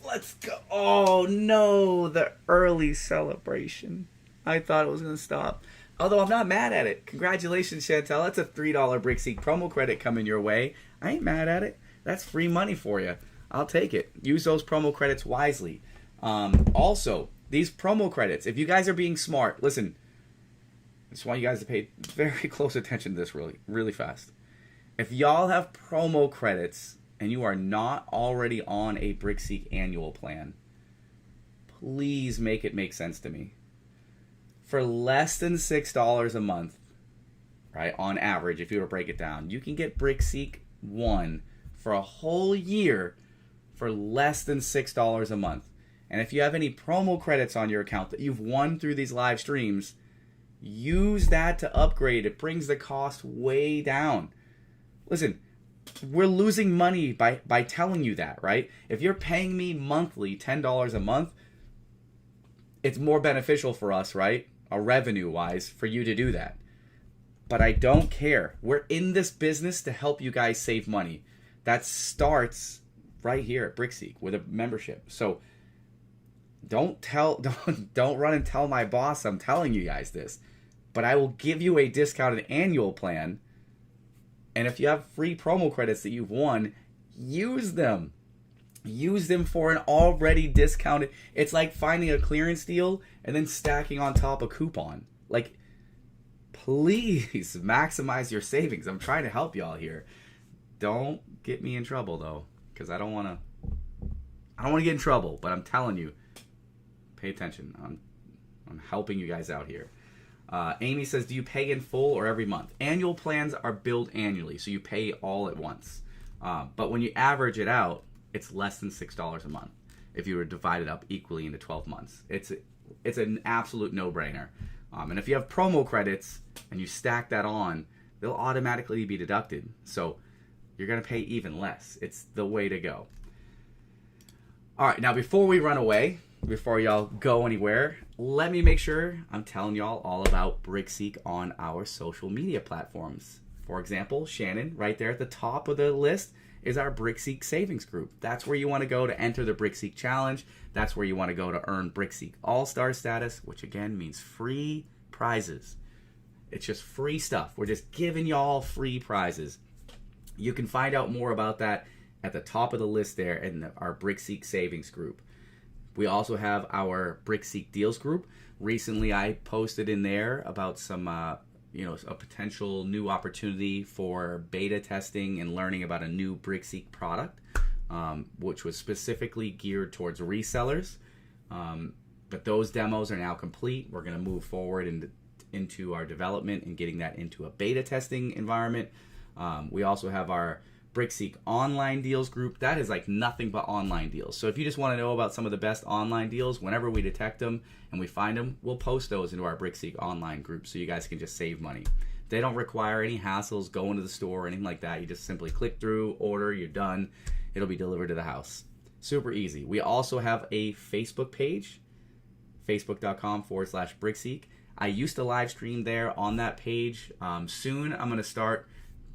Let's go. Oh no, the early celebration. I thought it was going to stop. Although I'm not mad at it. Congratulations, Chantel. That's a $3 BrickSeek promo credit coming your way. I ain't mad at it. That's free money for you. I'll take it. Use those promo credits wisely. Also, these promo credits, if you guys are being smart, listen, I just want you guys to pay very close attention to this really, really fast. If y'all have promo credits and you are not already on a BrickSeek annual plan, please make it make sense to me. For less than $6 a month, right, on average, if you were to break it down, you can get BrickSeek 1 for a whole year for less than $6 a month. And if you have any promo credits on your account that you've won through these live streams, use that to upgrade. It brings the cost way down. Listen, we're losing money by telling you that, right? If you're paying me monthly $10 a month, it's more beneficial for us, right? Revenue-wise, for you to do that. But I don't care. We're in this business to help you guys save money. That starts right here at BrickSeek with a membership. So don't run and tell my boss I'm telling you guys this. But I will give you a discounted annual plan. And if you have free promo credits that you've won, use them. Use them for an already discounted. It's like finding a clearance deal and then stacking on top a coupon. Like, please maximize your savings. I'm trying to help y'all here. Don't get me in trouble though, because I don't want to get in trouble. But I'm telling you, pay attention. I'm helping you guys out here. Amy says, do you pay in full or every month? Annual plans are billed annually, so you pay all at once. But when you average it out, it's less than $6 a month if you were divided up equally into 12 months. It's an absolute no-brainer. And if you have promo credits and you stack that on, they'll automatically be deducted. So you're going to pay even less. It's the way to go. All right, now before we run away, before y'all go anywhere, let me make sure I'm telling y'all all about BrickSeek on our social media platforms. For example, Shannon, right there at the top of the list is our BrickSeek Savings Group. That's where you want to go to enter the BrickSeek Challenge. That's where you want to go to earn BrickSeek All-Star status, which again means free prizes. It's just free stuff. We're just giving y'all free prizes. You can find out more about that at the top of the list there in our BrickSeek Savings Group. We also have our BrickSeek Deals Group. Recently, I posted in there about some, a potential new opportunity for beta testing and learning about a new BrickSeek product, which was specifically geared towards resellers. But those demos are now complete. We're going to move forward into our development and getting that into a beta testing environment. We also have our BrickSeek Online Deals Group. That is like nothing but online deals. So if you just want to know about some of the best online deals, whenever we detect them and we find them, we'll post those into our BrickSeek Online group so you guys can just save money. They don't require any hassles going to the store or anything like that. You just simply click through, order, you're done. It'll be delivered to the house. Super easy. We also have a Facebook page, facebook.com/BrickSeek. I used to live stream there on that page. Soon I'm going to start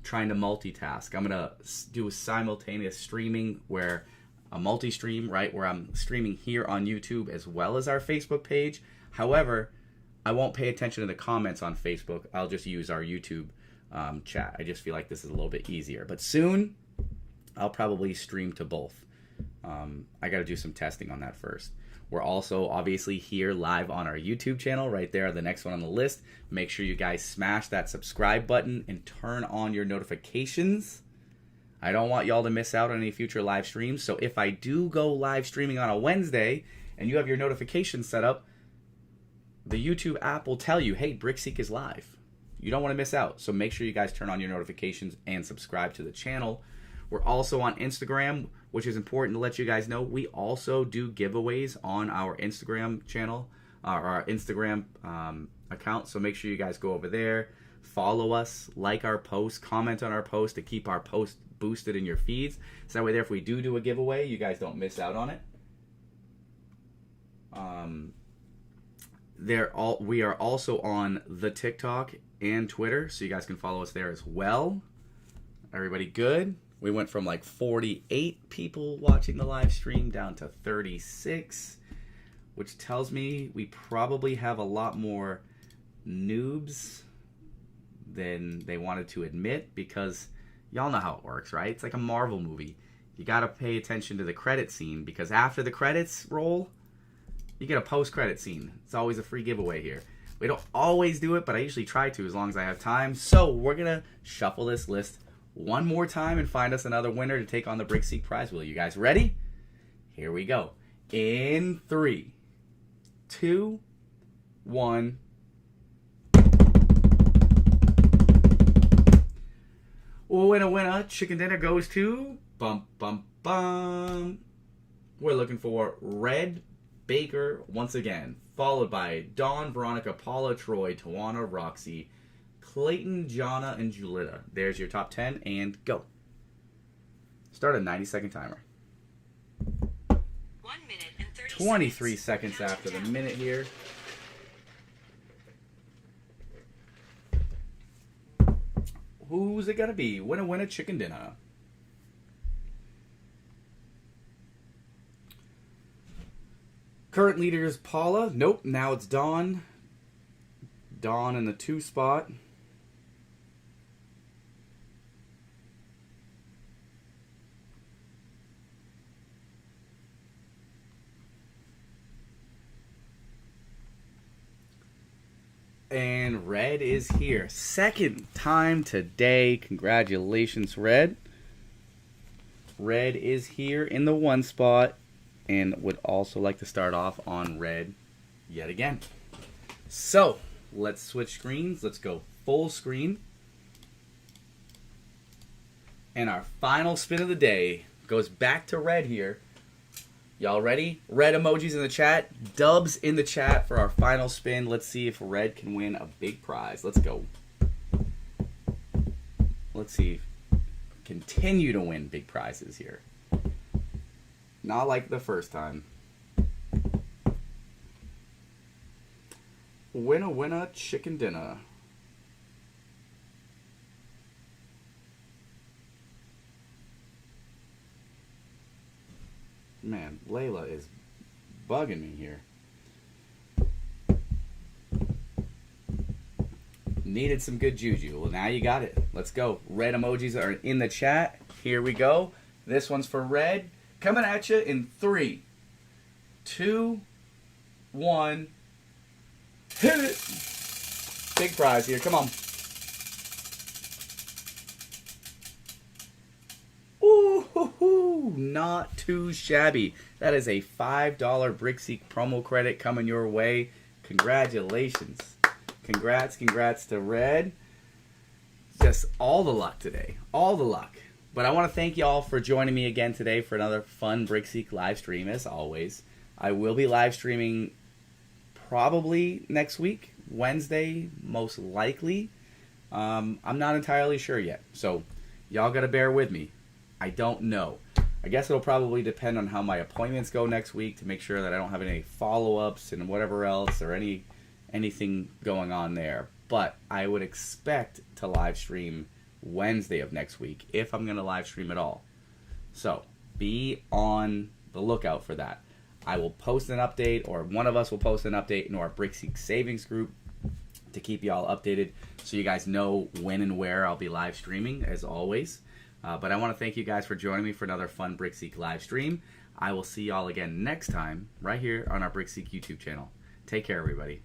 trying to multitask. I'm going to do a simultaneous streaming where a multi-stream, right, where I'm streaming here on YouTube as well as our Facebook page. However, I won't pay attention to the comments on Facebook. I'll just use our YouTube chat. I just feel like this is a little bit easier. But soon, I'll probably stream to both. I got to do some testing on that first. We're also obviously here live on our YouTube channel right there, the next one on the list. Make sure you guys smash that subscribe button and turn on your notifications. I don't want y'all to miss out on any future live streams. So if I do go live streaming on a Wednesday and you have your notifications set up, the YouTube app will tell you, hey, BrickSeek is live. You don't want to miss out. So make sure you guys turn on your notifications and subscribe to the channel. We're also on Instagram, which is important to let you guys know. We also do giveaways on our Instagram channel, or our Instagram account. So make sure you guys go over there, follow us, like our posts, comment on our posts to keep our posts boosted in your feeds. So that way there, if we do a giveaway, you guys don't miss out on it. We are also on the TikTok and Twitter, so you guys can follow us there as well. Everybody good? We went from like 48 people watching the live stream down to 36, which tells me we probably have a lot more noobs than they wanted to admit, because y'all know how it works, right? It's like a Marvel movie. You got to pay attention to the credit scene, because after the credits roll, you get a post-credit scene. It's always a free giveaway here. We don't always do it, but I usually try to as long as I have time. So we're going to shuffle this list one more time and find us another winner to take on the BrickSeek prize wheel. You guys ready? Here we go. In 3, 2, 1. Winner. Chicken dinner goes to bum bum bum. We're looking for Red Baker once again, followed by Dawn, Veronica, Paula, Troy, Tawana, Roxy, Clayton, Jonna, and Julita. There's your top 10, and go. Start a 90-second timer. 1 minute and 30 23 seconds after the minute here. Who's it gonna be? Winner, chicken dinner. Current leader is Paula. Nope, now it's Dawn. Dawn in the 2 spot. And Red is here. Second time today. Congratulations, Red. Red is here in the 1 spot. And would also like to start off on Red yet again. So, let's switch screens. Let's go full screen. And our final spin of the day goes back to Red here. Y'all ready? Red emojis in the chat. Dubs in the chat for our final spin. Let's see if Red can win a big prize. Let's go. Let's see. Continue to win big prizes here. Not like the first time. Winner, chicken dinner. Man, Layla is bugging me here. Needed some good juju. Well, now you got it. Let's go. Red emojis are in the chat. Here we go. This one's for Red. Coming at you in 3, 2, 1. Hit it. Big prize here. Come on. Ooh, not too shabby. That is a $5 BrickSeek promo credit coming your way. Congratulations. Congrats to Red. Just all the luck today. All the luck. But I want to thank y'all for joining me again today for another fun BrickSeek live stream, as always. I will be live streaming probably next week, Wednesday, most likely. I'm not entirely sure yet, so y'all got to bear with me. I don't know. I guess it'll probably depend on how my appointments go next week to make sure that I don't have any follow-ups and whatever else or anything going on there. But I would expect to live stream Wednesday of next week, if I'm going to live stream at all. So, be on the lookout for that. I will post an update, or one of us will post an update in our BrickSeek Savings group to keep y'all updated so you guys know when and where I'll be live streaming, as always. But I want to thank you guys for joining me for another fun BrickSeek live stream. I will see y'all again next time, right here on our BrickSeek YouTube channel. Take care, everybody.